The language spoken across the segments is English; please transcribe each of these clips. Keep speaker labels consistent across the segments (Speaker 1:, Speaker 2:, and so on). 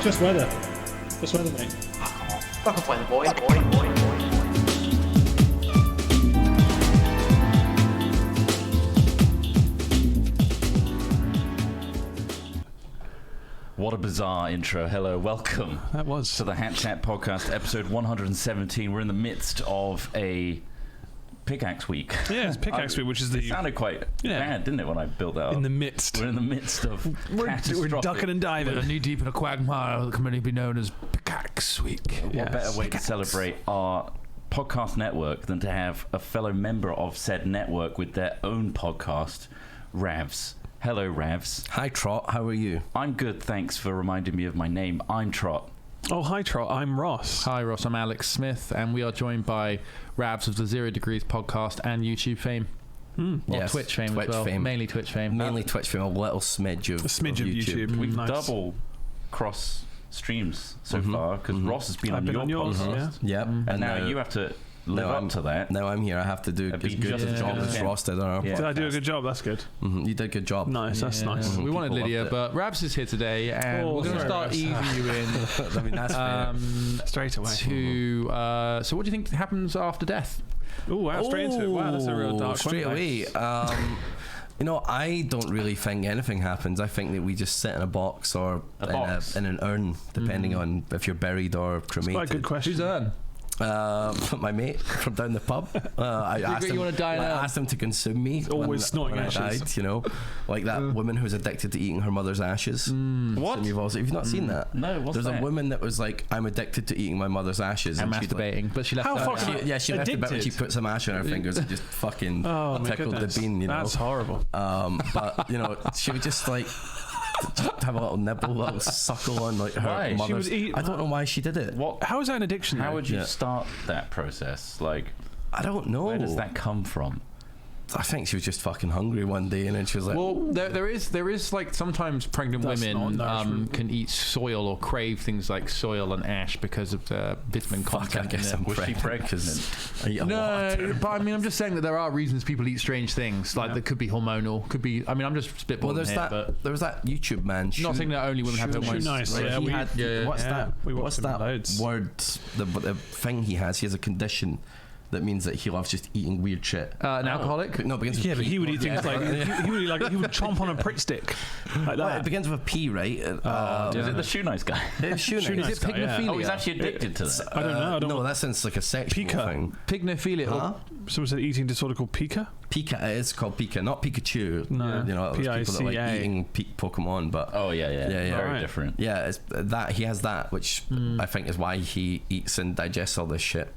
Speaker 1: Just weather. Just weather, mate.
Speaker 2: Fuck off, weather boy.
Speaker 3: What a bizarre intro. Hello, welcome
Speaker 1: That was.
Speaker 3: to the Hat Chat Podcast, episode 117. We're in the midst of a pickaxe week.
Speaker 1: Yeah, it's pickaxe week, which is the...
Speaker 3: It sounded quite bad, didn't it, when I built that up?
Speaker 1: In the midst.
Speaker 3: We're in the midst of
Speaker 1: We're
Speaker 3: catastrophic.
Speaker 1: ducking and diving.
Speaker 4: knee deep in a quagmire that can only be known as Pickaxe Week.
Speaker 3: What better way to celebrate our podcast network than to have a fellow member of said network with their own podcast, Ravs. Hello, Ravs.
Speaker 5: Hi, Trott. How are you?
Speaker 3: I'm good, thanks for reminding me of my name. I'm Trott.
Speaker 1: Oh, hi, Trott. I'm Ross.
Speaker 4: Hi, Ross. I'm Alex Smith, and we are joined by Ravs of the 0 Degrees podcast and YouTube fame. Or
Speaker 5: Yes,
Speaker 4: Twitch fame
Speaker 5: Twitch
Speaker 4: as well.
Speaker 5: fame.
Speaker 4: Mainly Twitch fame.
Speaker 5: Mainly Twitch fame, a little smidge of YouTube.
Speaker 3: We've
Speaker 1: Nice.
Speaker 3: double cross streams so far because Ross has been
Speaker 1: I've
Speaker 3: on
Speaker 1: been
Speaker 3: your
Speaker 1: on yours,
Speaker 3: podcast,
Speaker 1: yeah.
Speaker 5: Yep.
Speaker 3: and now you have to live up to that.
Speaker 5: Now I'm here. I have to do as
Speaker 3: Be
Speaker 5: good
Speaker 3: just
Speaker 5: a
Speaker 3: as
Speaker 5: job
Speaker 3: good as
Speaker 5: as
Speaker 3: him.
Speaker 5: Ross did on our
Speaker 3: Yeah.
Speaker 1: Did I do a good job? That's good.
Speaker 5: You did a good job.
Speaker 1: Nice. That's nice.
Speaker 4: We wanted
Speaker 5: People
Speaker 4: Lydia,
Speaker 5: loved
Speaker 4: but Ravs is here today, and
Speaker 1: Oh,
Speaker 4: we're going to
Speaker 1: sorry,
Speaker 4: start
Speaker 1: Ravs.
Speaker 4: easing you in
Speaker 5: I mean, that's fair.
Speaker 1: Straight away.
Speaker 4: to. So, what do you think happens after death?
Speaker 1: Oh, wow. Straight into it. Wow, that's a real dark
Speaker 5: Straight
Speaker 1: one.
Speaker 5: away. You know, I don't really think anything happens. I think that we just sit in a box or in an urn, depending on if you're buried or cremated.
Speaker 1: Quite a good question.
Speaker 4: Who's Ern?
Speaker 5: My mate from down the pub. I asked
Speaker 4: you
Speaker 5: him,
Speaker 4: wanna die
Speaker 5: I
Speaker 4: now?
Speaker 5: asked him to consume me.
Speaker 1: Always snorting
Speaker 5: when I
Speaker 1: ashes.
Speaker 5: died, you know, like that woman who's addicted to eating her mother's ashes.
Speaker 3: What?
Speaker 5: You've not seen that?
Speaker 3: No, what's
Speaker 5: There's
Speaker 3: that?
Speaker 5: a woman that was like, I'm addicted to eating my mother's ashes.
Speaker 4: And
Speaker 5: she'd, like,
Speaker 4: masturbating, but she left
Speaker 1: How
Speaker 4: that
Speaker 1: fucking-
Speaker 4: out.
Speaker 5: she left a bit when she
Speaker 1: Addicted?
Speaker 5: put some ash on her fingers and just fucking
Speaker 1: Oh, my
Speaker 5: tickled
Speaker 1: goodness.
Speaker 5: the bean, you know.
Speaker 1: That's horrible.
Speaker 5: But, you know, she would just like have a little nibble, a little suckle on like her
Speaker 3: Why? She
Speaker 5: mother's.
Speaker 1: would eat-
Speaker 5: I don't know why she did it.
Speaker 3: What?
Speaker 1: How is that an addiction?
Speaker 3: How
Speaker 1: though?
Speaker 3: would you
Speaker 5: Yeah.
Speaker 3: start that process? Like,
Speaker 5: I don't know.
Speaker 3: where does that come from?
Speaker 5: I think she was just fucking hungry one day, and then she was like,
Speaker 4: Well, there is like sometimes pregnant
Speaker 1: That's
Speaker 4: women
Speaker 1: not nourishment.
Speaker 4: can eat soil or crave things like soil and ash because of the vitamin
Speaker 5: "Fuck, I
Speaker 4: content in
Speaker 5: guess
Speaker 4: it.
Speaker 5: I'm
Speaker 3: Was she
Speaker 5: pregnant
Speaker 3: pregnant?
Speaker 5: 'cause I eat a lot."
Speaker 4: No, but I mean, I'm just saying that there are reasons people eat strange things. Like that could be hormonal, could be. I mean, I'm just spitballing
Speaker 5: Well, there's
Speaker 4: here,
Speaker 5: that.
Speaker 4: but
Speaker 5: There was that YouTube man.
Speaker 4: not saying that only women have
Speaker 5: Shoe
Speaker 4: hormones.
Speaker 1: Nice.
Speaker 5: Like,
Speaker 1: Yeah,
Speaker 5: he
Speaker 1: we-
Speaker 5: had,
Speaker 4: yeah,
Speaker 5: what's
Speaker 1: yeah,
Speaker 5: that?
Speaker 1: we watched
Speaker 5: What's
Speaker 1: him
Speaker 5: that
Speaker 1: loads.
Speaker 5: word? The thing he has. He has a condition that means that he loves just eating weird shit.
Speaker 4: An alcoholic.
Speaker 5: No, it begins with
Speaker 1: Yeah, but
Speaker 5: P.
Speaker 1: he would eat things like he would chomp on a prick stick like
Speaker 5: Well,
Speaker 1: that.
Speaker 5: it begins with a P, right?
Speaker 3: Is it the shoe nice guy?
Speaker 5: Shoe
Speaker 1: Shoe
Speaker 5: nice.
Speaker 4: Is it
Speaker 1: guy, yeah.
Speaker 4: pigophilia?
Speaker 3: Oh, he's actually addicted to that.
Speaker 1: I don't know. I don't
Speaker 5: No, that sounds like a sexual
Speaker 1: Pika.
Speaker 5: thing.
Speaker 4: Pigophilia.
Speaker 5: Huh?
Speaker 1: Someone said eating disorder called Pika.
Speaker 5: Pika, it is called Pika, not Pikachu.
Speaker 1: No.
Speaker 5: You know, there's people that
Speaker 1: P-I-C-A.
Speaker 5: like eating Pokemon, but
Speaker 3: Oh yeah.
Speaker 5: Yeah, yeah.
Speaker 3: Very
Speaker 1: Right.
Speaker 3: different.
Speaker 5: yeah, it's that he has that, which I think is why he eats and digests all this shit.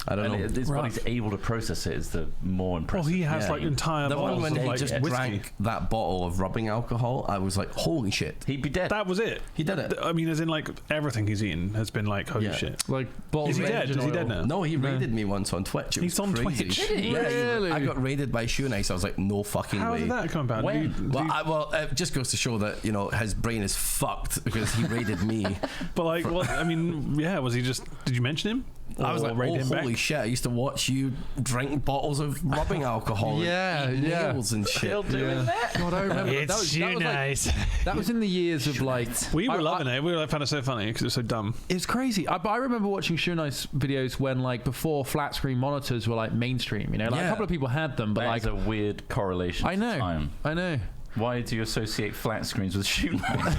Speaker 5: I don't know.
Speaker 3: And his body's able to process it is the more
Speaker 1: Well,
Speaker 3: impressive.
Speaker 1: he has
Speaker 5: Yeah.
Speaker 1: like entire
Speaker 5: The one
Speaker 1: bottles
Speaker 5: when
Speaker 1: of
Speaker 5: he
Speaker 1: like
Speaker 5: just
Speaker 1: whiskey.
Speaker 5: drank that bottle of rubbing alcohol, I was like, holy shit.
Speaker 3: He'd be dead.
Speaker 1: That was it.
Speaker 5: He did it.
Speaker 1: I mean, as in like everything he's eaten has been like holy
Speaker 5: Yeah.
Speaker 1: shit.
Speaker 4: Like bottles
Speaker 1: Is he
Speaker 4: of
Speaker 1: dead?
Speaker 4: engine
Speaker 1: Is he
Speaker 4: oil.
Speaker 1: dead now?
Speaker 5: No, he raided me once on Twitch. It
Speaker 1: He's
Speaker 5: was
Speaker 1: on
Speaker 5: crazy.
Speaker 1: Twitch?
Speaker 3: Did he?
Speaker 5: Yeah,
Speaker 4: Really?
Speaker 5: I got raided by Shoe Nice. I was like, no fucking
Speaker 1: How
Speaker 5: way.
Speaker 1: did that come about?
Speaker 3: When?
Speaker 5: Well, it just goes to show that, you know, his brain is fucked because he raided me.
Speaker 1: But like, what? I mean, yeah. Was he just? Did you mention him?
Speaker 5: I was
Speaker 1: Or
Speaker 5: like,
Speaker 1: raid
Speaker 5: oh,
Speaker 1: him back?
Speaker 5: holy shit. I used to watch you drink bottles of rubbing alcohol
Speaker 4: Yeah,
Speaker 5: and eat
Speaker 4: yeah.
Speaker 5: nails and shit.
Speaker 3: Still doing that?
Speaker 4: God, I remember that was like, that was in the years of like
Speaker 1: We were
Speaker 4: I-
Speaker 1: loving it. We were like, found it so funny because it was so dumb.
Speaker 4: It's crazy. But I remember watching Shoe Nice videos when, like, before flat screen monitors were like mainstream. You know, like
Speaker 5: Yeah.
Speaker 4: a couple of people had them, but
Speaker 3: That's
Speaker 4: like,
Speaker 3: a weird correlation.
Speaker 4: I know,
Speaker 3: To time.
Speaker 4: I know.
Speaker 3: Why do you associate flat screens with shoe nice?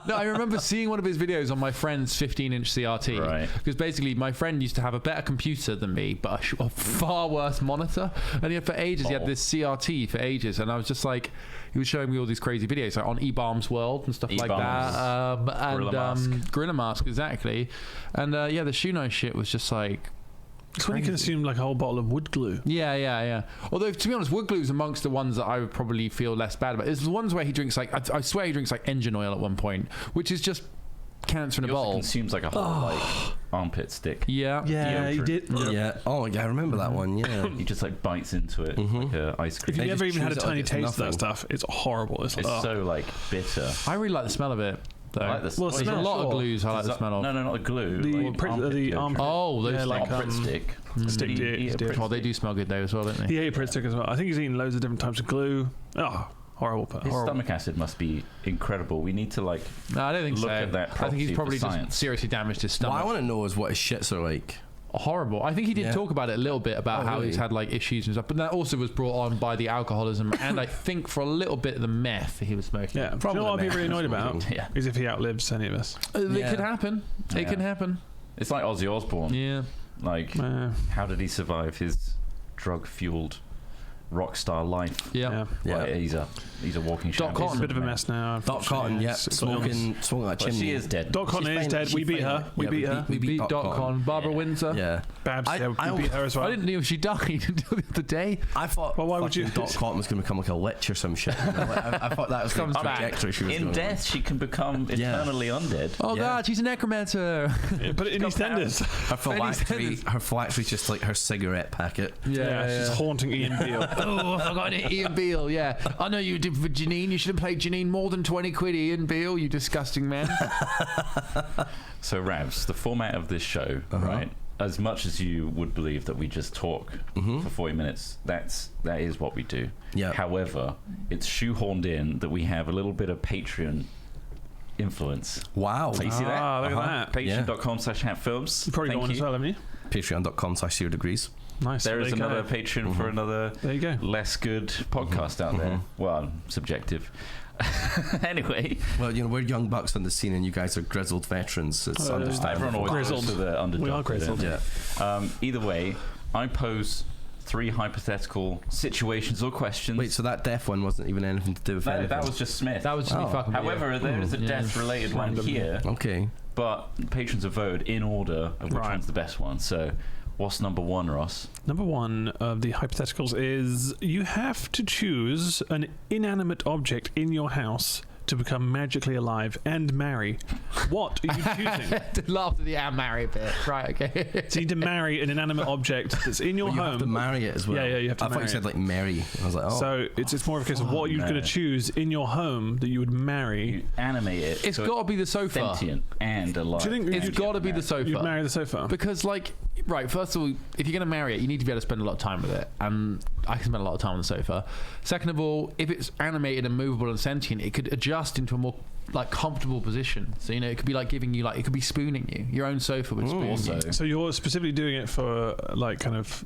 Speaker 4: No, I remember seeing one of his videos on my friend's 15-inch CRT.
Speaker 3: Right.
Speaker 4: Because basically, my friend used to have a better computer than me, but a far worse monitor. And he had, for ages, he had this CRT for ages, and I was just like, he was showing me all these crazy videos, like on E-Bombs World and stuff like that.
Speaker 3: Gorilla Mask.
Speaker 4: Gorilla Mask, exactly. And yeah, the Shoe Nice shit was just like.
Speaker 1: It's when you consume like a whole bottle of wood glue.
Speaker 4: Yeah. Although, to be honest, wood glue is amongst the ones that I would probably feel less bad about. It's the ones where he drinks like, I swear he drinks like engine oil at one point, which is just cancer in a
Speaker 3: He also
Speaker 4: bottle.
Speaker 3: consumes like a whole like armpit stick.
Speaker 4: Yeah.
Speaker 1: Yeah, he did.
Speaker 5: Yeah. Oh, yeah, I remember that one. Yeah.
Speaker 3: He just like bites into it like a ice cream.
Speaker 1: If you
Speaker 5: They
Speaker 1: ever
Speaker 5: just
Speaker 1: even had a
Speaker 5: choose it like
Speaker 1: tiny
Speaker 5: it's
Speaker 1: taste of that
Speaker 5: nothing.
Speaker 1: stuff, it's horrible. It's,
Speaker 3: It's
Speaker 1: like,
Speaker 3: so like bitter.
Speaker 4: I really like the smell of it. Though.
Speaker 3: I like this.
Speaker 1: Well,
Speaker 4: There's a
Speaker 1: smell,
Speaker 4: lot
Speaker 1: sure.
Speaker 4: of glues I like the smell of.
Speaker 3: No, not the glue.
Speaker 1: The
Speaker 3: like armpit
Speaker 1: the
Speaker 3: glue.
Speaker 1: armpit.
Speaker 4: Oh, those
Speaker 1: yeah,
Speaker 4: things.
Speaker 1: like
Speaker 3: Armpit stick.
Speaker 1: stick
Speaker 3: He
Speaker 1: to
Speaker 3: ate a
Speaker 1: it.
Speaker 3: prick
Speaker 4: Oh, they do smell good though as well, don't they?
Speaker 1: He ate a Pritt stick as well. I think he's eaten loads of different types of glue. Oh,
Speaker 3: His stomach acid must be incredible. We need to
Speaker 4: No, I don't think
Speaker 3: look
Speaker 4: so.
Speaker 3: at that.
Speaker 4: I think he's probably just
Speaker 3: science.
Speaker 4: seriously damaged his
Speaker 5: What
Speaker 4: stomach.
Speaker 5: I want to know is what his shits are like.
Speaker 4: Horrible. I think he did talk about it a little bit about how
Speaker 5: really?
Speaker 4: he's had like issues and stuff, but that also was brought on by the alcoholism and I think for a little bit of the meth he was smoking.
Speaker 1: Yeah,
Speaker 5: Probably
Speaker 1: you know what I'd be
Speaker 5: the
Speaker 1: really annoyed
Speaker 5: meth.
Speaker 1: about
Speaker 3: Yeah.
Speaker 1: is if he outlives any of us.
Speaker 4: It could happen. It
Speaker 3: Yeah.
Speaker 4: can happen.
Speaker 3: It's like Ozzy Osbourne.
Speaker 4: Yeah.
Speaker 3: Like, how did he survive his drug-fueled rock star life?
Speaker 4: Yeah.
Speaker 5: Yeah.
Speaker 3: Well, he's a walking
Speaker 4: Doc
Speaker 3: shambles.
Speaker 1: He's a bit of a mess now.
Speaker 5: Doc Cotton, yeah,
Speaker 1: unfortunately.
Speaker 5: smoking like a
Speaker 3: Well,
Speaker 5: chimney.
Speaker 3: she is dead.
Speaker 1: Doc Cotton
Speaker 5: She's
Speaker 1: is
Speaker 5: fine.
Speaker 1: dead.
Speaker 5: She's
Speaker 1: We beat
Speaker 5: fine.
Speaker 1: her. We
Speaker 5: Yeah,
Speaker 1: beat her.
Speaker 5: We beat
Speaker 4: Doc
Speaker 5: Cotton.
Speaker 4: Con. Barbara Windsor.
Speaker 5: Yeah.
Speaker 1: Babs,
Speaker 5: I-
Speaker 1: we
Speaker 5: I-
Speaker 1: beat her as well.
Speaker 4: I didn't know she died until the other day.
Speaker 5: I thought
Speaker 1: Well, why would you-
Speaker 5: Doc Cotton was going to become like a lich or some shit. You know, like, I thought that was the
Speaker 4: Comes back.
Speaker 5: trajectory she was
Speaker 3: In
Speaker 5: going
Speaker 3: death, she can become eternally undead.
Speaker 4: Oh
Speaker 5: Yeah.
Speaker 4: God, she's a necromancer.
Speaker 1: But in EastEnders.
Speaker 5: Her phylactery,
Speaker 4: Any
Speaker 5: her phylactery's just like her cigarette packet.
Speaker 1: Yeah, she's haunting Ian Beale.
Speaker 4: Oh, I forgot it. Ian Beale, yeah. I know you did for Janine. You should have paid Janine more than 20 quid, Ian Beale, you disgusting man.
Speaker 3: So, Ravs, the format of this show, right? As much as you would believe that we just talk for 40 minutes, that is what we do.
Speaker 5: Yeah.
Speaker 3: However, it's shoehorned in that we have a little bit of Patreon influence.
Speaker 5: Wow.
Speaker 3: So you see that?
Speaker 1: Ah, look at that.
Speaker 3: Patreon.com/hatfilms.
Speaker 1: You probably got
Speaker 3: Thank
Speaker 1: one as
Speaker 3: you.
Speaker 1: well, haven't you?
Speaker 5: Patreon.com/0 degrees.
Speaker 1: Nice.
Speaker 3: There is
Speaker 1: you go.
Speaker 3: another Patreon for another
Speaker 1: There you go.
Speaker 3: less good podcast out there. Well, subjective. Anyway,
Speaker 5: Well, you know, we're young bucks on the scene and you guys are grizzled veterans. It's understandable.
Speaker 3: everyone always
Speaker 1: Grizzled.
Speaker 3: goes to the underdog.
Speaker 1: We are grizzled.
Speaker 5: Yeah.
Speaker 3: Either way, I pose 3 hypothetical situations or questions.
Speaker 5: Wait, so that deaf one wasn't even anything to do with anything?
Speaker 3: that was just Smith.
Speaker 4: That was just me fucking with you.
Speaker 3: However, there is a death-related one
Speaker 1: Random.
Speaker 3: here,
Speaker 5: Okay.
Speaker 3: but patrons have voted in order of which
Speaker 1: Right.
Speaker 3: one's the best one. So, what's number 1, Ross?
Speaker 1: Number 1 of the hypotheticals is you have to choose an inanimate object in your house to become magically alive and marry. What are you choosing?
Speaker 4: Laughed at the "I'm married" bit. Right, okay.
Speaker 1: So you need to marry an inanimate object that's in your
Speaker 5: Well, you
Speaker 1: home.
Speaker 5: have to marry it as well.
Speaker 1: Yeah, you have to
Speaker 5: I thought
Speaker 1: marry
Speaker 5: you said
Speaker 1: it.
Speaker 5: like Mary. I was like, oh.
Speaker 1: So it's more of a case of what you're going to choose in your home that you would marry.
Speaker 3: You animate it.
Speaker 4: It's
Speaker 3: so
Speaker 4: got to be the sofa.
Speaker 3: sentient and alive.
Speaker 1: Do you think
Speaker 4: It's
Speaker 1: you'd-
Speaker 4: got to be the sofa.
Speaker 1: You'd marry the sofa.
Speaker 4: Because, like, right, first of all, if you're going to marry it, you need to be able to spend a lot of time with it. And I can spend a lot of time on the sofa. Second of all, if it's animated and movable and sentient, it could adjust into a more, like, comfortable position. So, you know, it could be like giving you, like, it could be spooning you. Your own sofa would spoon
Speaker 3: Also,
Speaker 4: you.
Speaker 1: So you're specifically doing it for like kind of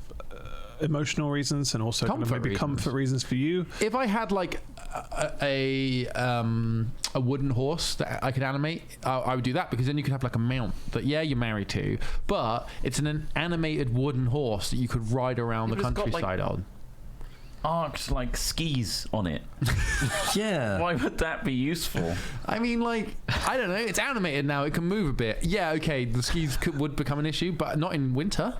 Speaker 1: emotional reasons and also kind of
Speaker 4: Comfort
Speaker 1: maybe
Speaker 4: reasons.
Speaker 1: comfort reasons for you.
Speaker 4: If I had, like, a wooden horse that I could animate, I would do that, because then you could have like a mount that you're married to, but it's an animated wooden horse that you could ride around the
Speaker 3: but it's got,
Speaker 4: countryside on.
Speaker 3: arched like skis on it.
Speaker 5: yeah.
Speaker 3: Why would that be useful?
Speaker 4: I mean, like, I don't know. It's animated now. It can move a bit. Yeah, okay. The skis would become an issue, but not in winter.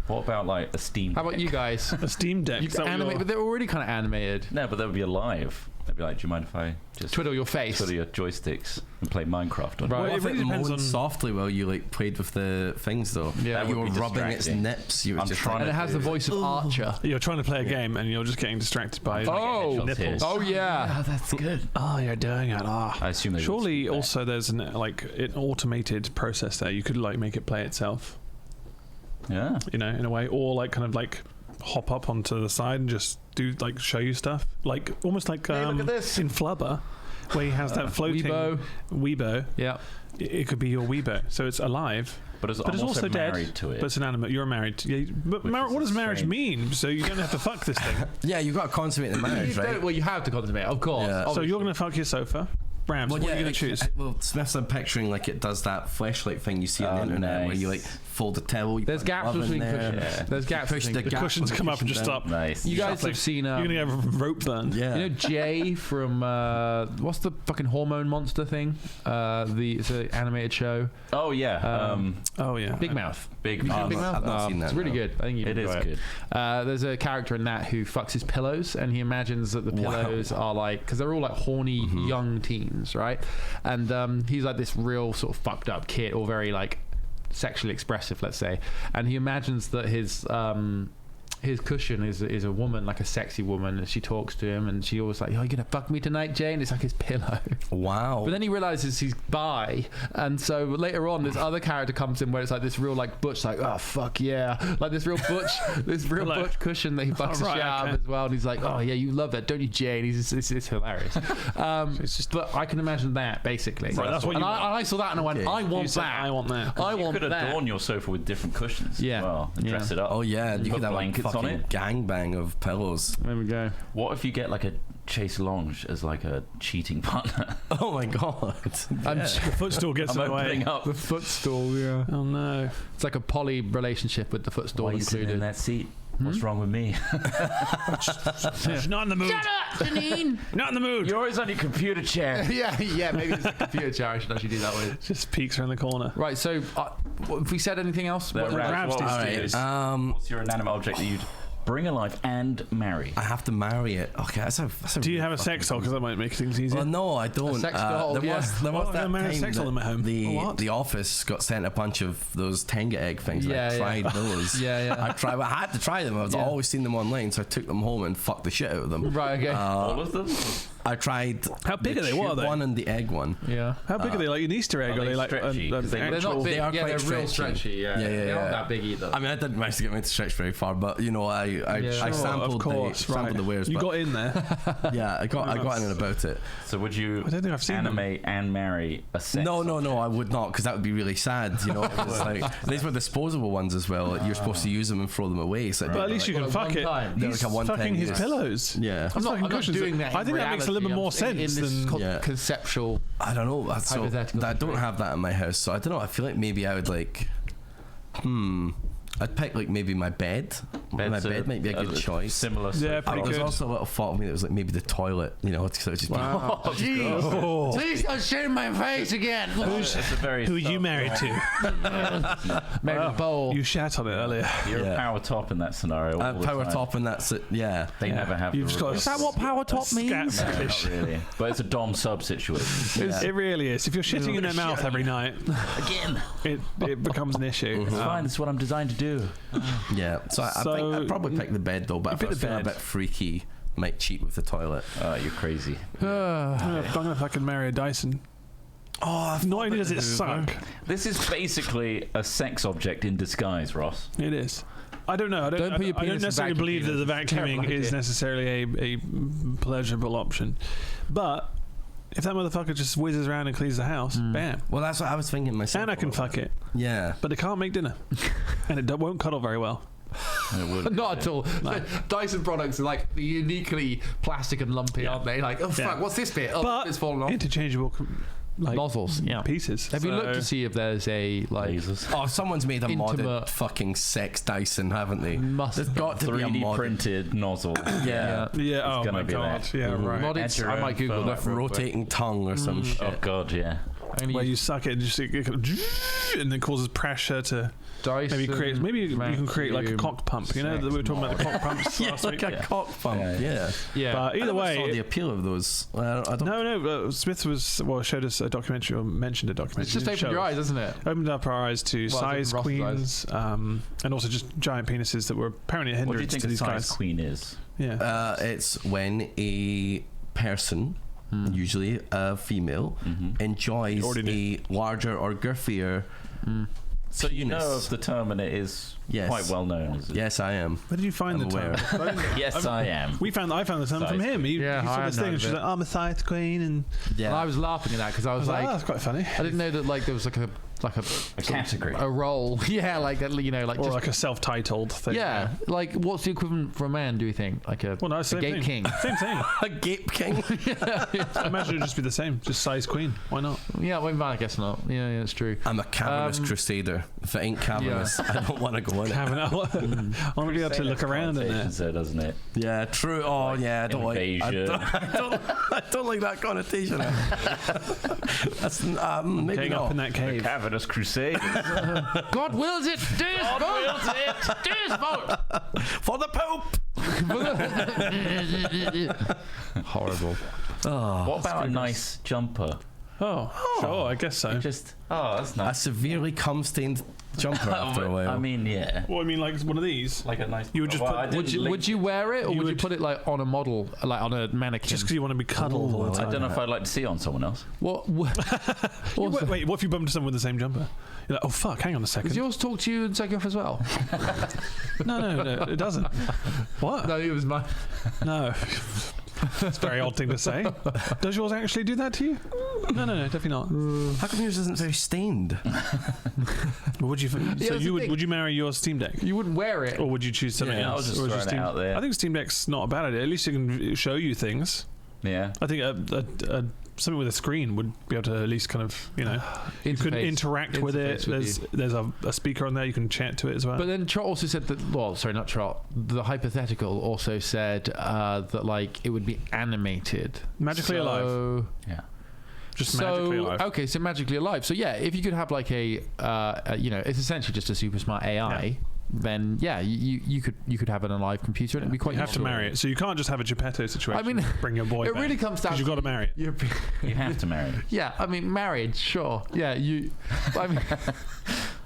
Speaker 3: What about like a Steam
Speaker 4: How about
Speaker 3: Deck?
Speaker 4: you guys?
Speaker 1: A Steam Deck.
Speaker 4: You
Speaker 1: is that
Speaker 4: can
Speaker 1: what
Speaker 4: animate,
Speaker 1: you're-
Speaker 4: but they're already kind of animated.
Speaker 3: No, but that would be alive. They'd be like, do you mind if I just
Speaker 4: Twiddle your face.
Speaker 3: twiddle your joysticks and play Minecraft on
Speaker 4: Right.
Speaker 3: it?
Speaker 1: Well,
Speaker 5: What
Speaker 1: it
Speaker 5: if
Speaker 1: really
Speaker 5: it
Speaker 1: depends
Speaker 5: moaned
Speaker 1: on-
Speaker 5: softly while you like played with the things though?
Speaker 4: Yeah. That
Speaker 5: you
Speaker 3: would
Speaker 5: were
Speaker 3: be
Speaker 5: rubbing its
Speaker 3: distracting.
Speaker 5: nips. You were
Speaker 3: I'm
Speaker 5: just
Speaker 3: trying
Speaker 5: like,
Speaker 4: And it has the voice of Archer.
Speaker 1: You're trying to play a game and you're just getting distracted by
Speaker 4: Oh.
Speaker 1: nipples.
Speaker 4: Oh, yeah.
Speaker 3: that's good.
Speaker 1: Oh, you're doing it. Ah.
Speaker 3: I assume they would
Speaker 1: Surely
Speaker 3: speak back.
Speaker 1: also there's an automated process there. You could like make it play itself,
Speaker 3: Yeah.
Speaker 1: you know, in a way, or like kind of like hop up onto the side and just do like show you stuff, like almost like
Speaker 3: look at this.
Speaker 1: in Flubber, where he has that floating Weebo.
Speaker 4: Yeah.
Speaker 1: It could be your Weebo, so it's alive.
Speaker 3: But it's,
Speaker 1: But it's
Speaker 3: I'm
Speaker 1: also dead.
Speaker 3: married to it.
Speaker 1: But it's inanimate. You're married. Yeah, but
Speaker 3: Which is
Speaker 1: what does marriage
Speaker 3: strange.
Speaker 1: mean? So you're going to have to fuck this thing.
Speaker 5: yeah, you've got to consummate the marriage, right?
Speaker 4: Well, you have to consummate, of course.
Speaker 5: Yeah.
Speaker 1: So you're going to fuck your sofa. Rams, what are you going to choose?
Speaker 5: Well, Smith's, I'm picturing like it does that fleshlight thing you see on the
Speaker 3: Oh,
Speaker 5: internet where
Speaker 3: nice.
Speaker 5: you like fold the towel. You
Speaker 4: There's
Speaker 5: put
Speaker 4: gaps
Speaker 5: glove in
Speaker 4: between
Speaker 5: there,
Speaker 4: cushions.
Speaker 3: Yeah.
Speaker 4: There's gaps
Speaker 5: push
Speaker 4: between
Speaker 5: the
Speaker 1: The
Speaker 5: gap
Speaker 1: cushions
Speaker 5: on the
Speaker 1: come up and
Speaker 5: cushion
Speaker 1: just
Speaker 5: down.
Speaker 1: stop.
Speaker 3: Nice.
Speaker 4: You guys
Speaker 1: Shuffling.
Speaker 4: have seen
Speaker 1: You're going to have a rope burn.
Speaker 5: Yeah.
Speaker 4: you know Jay from what's the fucking hormone monster thing? It's an animated show.
Speaker 3: Oh yeah.
Speaker 1: Oh, yeah.
Speaker 4: Big Mouth.
Speaker 3: Big
Speaker 4: Big
Speaker 3: Mouth.
Speaker 4: Mouth.
Speaker 5: I've not seen that,
Speaker 4: It's really
Speaker 5: no.
Speaker 4: good. I think you
Speaker 3: It is
Speaker 4: enjoy
Speaker 3: good.
Speaker 4: There's a character in that who fucks his pillows, and he imagines that the pillows are like, because they're all like horny young teens, right? And he's like this real sort of fucked up kid, or very like sexually expressive, let's say. And he imagines that his his cushion is a woman, like a sexy woman, and she talks to him, and she always like, "Oh, you gonna fuck me tonight, Jane?" It's like his pillow.
Speaker 5: Wow.
Speaker 4: But then he realizes he's bi, and so later on, this other character comes in where it's like this real like butch, like, "Oh fuck yeah," like this real butch cushion that he fucks the shit out of as well, and he's like, "Oh yeah, you love that, don't you, Jane?" It's hilarious. But I can imagine that basically.
Speaker 1: Right, that's what
Speaker 4: I saw that and I went, "I want that.
Speaker 1: I want that.
Speaker 4: I
Speaker 3: You
Speaker 4: want
Speaker 3: could
Speaker 4: that."
Speaker 3: adorn your sofa with different cushions
Speaker 4: Yeah.
Speaker 3: as well and dress it up.
Speaker 5: Oh yeah, you
Speaker 3: Put
Speaker 5: could have a
Speaker 3: blankets on
Speaker 5: fucking
Speaker 3: it.
Speaker 5: gangbang of pillows.
Speaker 4: There we go.
Speaker 3: What if you get like a Chase Lounge as like a cheating partner?
Speaker 5: Oh my god.
Speaker 1: The footstool gets
Speaker 3: I'm
Speaker 1: in the way.
Speaker 3: opening up.
Speaker 4: The footstool, yeah.
Speaker 1: Oh no.
Speaker 4: It's like a poly relationship with the footstool
Speaker 3: Why are you sitting in
Speaker 4: included.
Speaker 3: that seat? What's wrong with me?
Speaker 1: She's not in the mood.
Speaker 4: Shut up, Janine!
Speaker 1: Not in the mood.
Speaker 3: You're always on your computer chair.
Speaker 4: yeah, maybe it's a computer chair I should actually do that with.
Speaker 1: Just peeks around the corner.
Speaker 4: Right, so have we said anything else?
Speaker 3: That
Speaker 1: Ravs
Speaker 3: what
Speaker 1: these
Speaker 3: was-
Speaker 1: days.
Speaker 3: What's your inanimate object that you'd bring alive and marry?
Speaker 5: I have to marry it. Okay, that's a
Speaker 1: Do you
Speaker 5: real
Speaker 1: have a sex doll? Because that might make things easier.
Speaker 5: Well, no, I don't.
Speaker 4: A sex doll,
Speaker 5: there
Speaker 4: yeah.
Speaker 5: was
Speaker 1: Oh,
Speaker 5: that
Speaker 1: I'm marrying a
Speaker 5: time
Speaker 1: sex doll
Speaker 5: that
Speaker 1: in my home. What?
Speaker 5: the office got sent a bunch of those Tenga egg things.
Speaker 4: Yeah,
Speaker 5: and I
Speaker 4: yeah.
Speaker 5: tried those.
Speaker 4: Yeah.
Speaker 5: I had to try them. I've always seen them online, so I took them home and fucked the shit out of them.
Speaker 4: Right, okay.
Speaker 3: All of them?
Speaker 5: I tried.
Speaker 1: How big
Speaker 5: the
Speaker 1: are they? What are
Speaker 5: tube
Speaker 1: they?
Speaker 5: one and the egg one.
Speaker 4: yeah.
Speaker 1: How big are they? Like an Easter egg?
Speaker 3: Are
Speaker 1: Are
Speaker 3: they
Speaker 1: they like
Speaker 3: stretchy? 'Cause they
Speaker 4: They're
Speaker 3: look-
Speaker 4: not big.
Speaker 5: They are
Speaker 4: Yeah,
Speaker 5: quite
Speaker 4: they're real
Speaker 5: stretchy.
Speaker 4: stretchy. Yeah.
Speaker 5: Yeah,
Speaker 4: They're not
Speaker 5: yeah.
Speaker 4: that big either.
Speaker 5: I mean, I didn't manage to get me to stretch very far, but you know, I
Speaker 4: Sure,
Speaker 5: sampled the wares.
Speaker 1: You
Speaker 5: but
Speaker 1: got in there.
Speaker 5: yeah, I got in and about it.
Speaker 3: So would you
Speaker 1: I don't think I've seen them.
Speaker 3: animate and marry a sex?
Speaker 5: No, I would not, because that would be really sad. You know, it's like these were disposable ones as well. You're supposed to use them and throw them away. So
Speaker 1: But at least you can
Speaker 4: Well,
Speaker 1: fuck
Speaker 4: one
Speaker 1: it.
Speaker 4: time.
Speaker 5: They're
Speaker 1: He's
Speaker 5: like a one-time
Speaker 1: fucking his
Speaker 5: use.
Speaker 1: pillows.
Speaker 5: Yeah,
Speaker 1: I'm
Speaker 4: I'm not doing that.
Speaker 1: I think that makes a little bit more sense
Speaker 4: in this
Speaker 1: than.
Speaker 4: conceptual.
Speaker 5: I don't know. So
Speaker 4: Hypothetical
Speaker 5: I don't have that in my house, so I don't know. I feel like maybe I would like. I'd pick like maybe my bed. My bed might be a good choice.
Speaker 3: Similar.
Speaker 1: Yeah,
Speaker 3: sofa.
Speaker 1: pretty
Speaker 5: There's
Speaker 1: good.
Speaker 5: also a little thought of me that was like maybe the toilet. You know, so it just
Speaker 1: Wow.
Speaker 4: Jeez. Please don't shit in my face again.
Speaker 3: It's a very
Speaker 1: Who you married to?
Speaker 4: Made a bowl.
Speaker 1: You shat on it earlier.
Speaker 3: You're
Speaker 5: Yeah.
Speaker 3: a power top in that scenario. all the
Speaker 5: power
Speaker 3: time.
Speaker 5: top, and that's it. Yeah.
Speaker 3: They never have.
Speaker 1: You've
Speaker 3: the
Speaker 1: just got.
Speaker 3: reverse.
Speaker 1: Is that what
Speaker 4: power top
Speaker 1: scat
Speaker 4: means?
Speaker 3: No,
Speaker 1: smash?
Speaker 3: not really. But it's a dom sub situation.
Speaker 5: Yeah.
Speaker 1: It really is. If you're shitting in their mouth every night,
Speaker 3: Again.
Speaker 1: it becomes an issue.
Speaker 3: It's fine. It's what I'm designed to do.
Speaker 5: Yeah. So I think
Speaker 1: So-
Speaker 5: I'd probably pick the bed though, but
Speaker 1: You
Speaker 5: if
Speaker 1: pick
Speaker 5: I was
Speaker 1: the
Speaker 5: feeling a
Speaker 1: bed.
Speaker 5: bit freaky, might cheat with the toilet.
Speaker 3: You're crazy.
Speaker 1: I'm gonna fucking marry a Dyson.
Speaker 5: Oh,
Speaker 1: Not only does it suck,
Speaker 3: This is basically a sex object in disguise, Ross.
Speaker 1: it is. I don't know. I
Speaker 4: Don't put your
Speaker 1: I don't
Speaker 4: penis in
Speaker 1: necessarily
Speaker 4: vacuum
Speaker 1: believe that the
Speaker 4: cleaners. Terrible
Speaker 1: vacuuming is
Speaker 4: idea.
Speaker 1: necessarily a pleasurable option. But if that motherfucker just whizzes around and cleans the house, bam.
Speaker 5: well, that's what I was thinking myself.
Speaker 1: And I can fuck it.
Speaker 5: Yeah.
Speaker 1: But it can't make dinner. And it won't cuddle very well.
Speaker 3: It would.
Speaker 4: Not at all. Dyson products are like uniquely plastic and lumpy, aren't they? Like, oh fuck,
Speaker 1: Yeah.
Speaker 4: what's this bit? Oh,
Speaker 1: But
Speaker 4: it's fallen off.
Speaker 1: interchangeable like
Speaker 4: Nozzles, yeah.
Speaker 1: pieces.
Speaker 4: Have you
Speaker 1: So-
Speaker 4: looked to see if there's a like
Speaker 3: Lasers.
Speaker 5: Oh, someone's made a modded
Speaker 4: Intimate-
Speaker 5: fucking sex Dyson, haven't they?
Speaker 4: Must
Speaker 5: There's
Speaker 4: have
Speaker 5: got to be a
Speaker 3: 3D
Speaker 5: mod.
Speaker 3: printed nozzle.
Speaker 5: Yeah.
Speaker 1: Yeah, oh
Speaker 3: gonna
Speaker 1: my
Speaker 3: be
Speaker 1: god.
Speaker 3: that.
Speaker 1: Yeah, right.
Speaker 4: modded?
Speaker 3: your
Speaker 4: I
Speaker 3: own
Speaker 4: might Google
Speaker 3: phone.
Speaker 4: that real quick.
Speaker 5: Rotating tongue or some shit.
Speaker 3: Oh god, yeah.
Speaker 4: I'm gonna
Speaker 1: Where you
Speaker 4: use
Speaker 1: suck it and just it kind of, and then causes pressure to
Speaker 4: Dyson
Speaker 1: maybe you can create like a
Speaker 4: vacuum
Speaker 1: cock pump. You know that we were talking about the cock pumps
Speaker 5: Yeah,
Speaker 1: last
Speaker 5: like
Speaker 1: week.
Speaker 5: a cock pump.
Speaker 3: Yeah.
Speaker 5: Yeah.
Speaker 4: Yeah.
Speaker 1: But
Speaker 5: I
Speaker 1: either
Speaker 5: never
Speaker 1: way,
Speaker 5: saw the appeal of those. I don't.
Speaker 1: no. Smith showed us a documentary or mentioned a documentary.
Speaker 4: It's just
Speaker 1: Didn't
Speaker 4: open
Speaker 1: show
Speaker 4: your
Speaker 1: us.
Speaker 4: eyes, isn't it?
Speaker 1: Opened up our eyes to
Speaker 4: Well,
Speaker 1: size
Speaker 4: it's opened Ross's
Speaker 1: queens, and also just giant penises that were apparently a
Speaker 3: What do you
Speaker 1: hindrance
Speaker 3: think
Speaker 1: to
Speaker 3: a
Speaker 1: these
Speaker 3: size
Speaker 1: guys.
Speaker 3: queen is?
Speaker 1: Yeah.
Speaker 5: It's when a person, usually a female, enjoys
Speaker 1: Already
Speaker 5: a larger or girthier.
Speaker 3: So you know
Speaker 5: penis.
Speaker 3: of the term, and it is
Speaker 5: Yes.
Speaker 3: quite well known. Is it?
Speaker 5: Yes, I am.
Speaker 1: Where did you find
Speaker 5: I'm
Speaker 1: the term?
Speaker 3: Yes, I am.
Speaker 1: I found the term from
Speaker 3: Size
Speaker 1: him. He
Speaker 4: Yeah,
Speaker 1: saw
Speaker 4: I
Speaker 1: this
Speaker 4: had
Speaker 1: thing, and
Speaker 4: heard
Speaker 1: she's
Speaker 4: of
Speaker 1: like,
Speaker 4: it.
Speaker 1: "I'm a size queen," and
Speaker 5: Yeah.
Speaker 4: And I was laughing at that because I
Speaker 1: I
Speaker 4: was
Speaker 1: was like,
Speaker 4: like,
Speaker 1: "Oh, that's quite funny."
Speaker 4: I didn't know that like there was like a
Speaker 3: A category.
Speaker 4: a role. Yeah, like that. You know, like
Speaker 1: Or
Speaker 4: just
Speaker 1: like a self-titled thing.
Speaker 4: yeah. Like what's the equivalent for a man? Do you think like a
Speaker 1: Well, no, same
Speaker 4: gape
Speaker 1: thing.
Speaker 4: king?
Speaker 1: Same thing.
Speaker 5: a gape king.
Speaker 1: I imagine it'd just be the same. Just size queen. Why not?
Speaker 4: Yeah, well, I guess not. Yeah, it's true.
Speaker 5: I'm a cavernous crusader. If it ain't cavernous, I don't want to go in it.
Speaker 1: Having I want to be able to look around in there.
Speaker 3: So, doesn't it?
Speaker 5: Yeah, true. Oh, yeah, I don't like.
Speaker 3: Invasion.
Speaker 5: I don't like that connotation. That's maybe
Speaker 1: Getting up
Speaker 5: not.
Speaker 1: in that cave.
Speaker 3: Cavernous Crusade.
Speaker 4: God wills it. Do his vote. Do his vote.
Speaker 5: For the Pope.
Speaker 4: Horrible.
Speaker 3: What about a nice jumper?
Speaker 1: Oh, sure, I guess so.
Speaker 3: Just that's
Speaker 5: A
Speaker 3: nice.
Speaker 5: severely cum-stained jumper after a while.
Speaker 3: I mean, yeah.
Speaker 1: Well, I mean, like one of these.
Speaker 3: Like a nice.
Speaker 1: You would just
Speaker 3: well,
Speaker 1: put-
Speaker 4: Would you wear it, or
Speaker 1: You
Speaker 4: would you
Speaker 1: would-
Speaker 4: put it like on a model, like on a mannequin?
Speaker 1: Just because you want to be cuddled all the
Speaker 3: I
Speaker 1: time.
Speaker 3: don't know if I'd like to see it on someone else.
Speaker 4: What?
Speaker 1: Wait, what if you bumped into someone with the same jumper? You're like, oh fuck, hang on a second.
Speaker 4: Does yours talk to you and take you off as well?
Speaker 1: No, it doesn't. What?
Speaker 4: No, it was my.
Speaker 1: No. It's a very odd thing to say. Does yours actually do that to you? No, definitely not.
Speaker 5: How come yours isn't very stained?
Speaker 1: Would you?
Speaker 4: Yeah,
Speaker 1: So
Speaker 4: that's
Speaker 1: you
Speaker 4: the thing.
Speaker 1: would you marry your Steam Deck?
Speaker 4: You wouldn't wear it.
Speaker 1: Or would you choose something
Speaker 5: Yeah,
Speaker 3: I
Speaker 1: else?
Speaker 3: was just
Speaker 1: Or is your
Speaker 3: throwing it
Speaker 1: Steam-
Speaker 3: out there.
Speaker 1: I think Steam Deck's not a bad idea. At least it can show you things.
Speaker 3: Yeah.
Speaker 1: I think something with a screen would be able to at least kind of, you could interact with it.
Speaker 4: Interface with
Speaker 1: There's a speaker on there. You can chat to it as well.
Speaker 4: But then Trott also said that. Well, sorry, not Trott. The hypothetical also said that like it would be animated,
Speaker 1: Magically alive.
Speaker 3: Yeah.
Speaker 1: Just magically alive.
Speaker 4: Okay, so magically alive. So yeah, if you could have like it's essentially just a super smart AI.
Speaker 1: Yeah.
Speaker 4: Then you could have an alive computer and it'd be quite.
Speaker 1: You have to marry it, so you can't just have a Geppetto situation.
Speaker 4: I mean,
Speaker 1: bring your boy.
Speaker 4: it really comes down
Speaker 1: because you've got to marry it.
Speaker 4: You
Speaker 3: have to marry it.
Speaker 4: Yeah, I mean, married, sure. Yeah, you. I mean,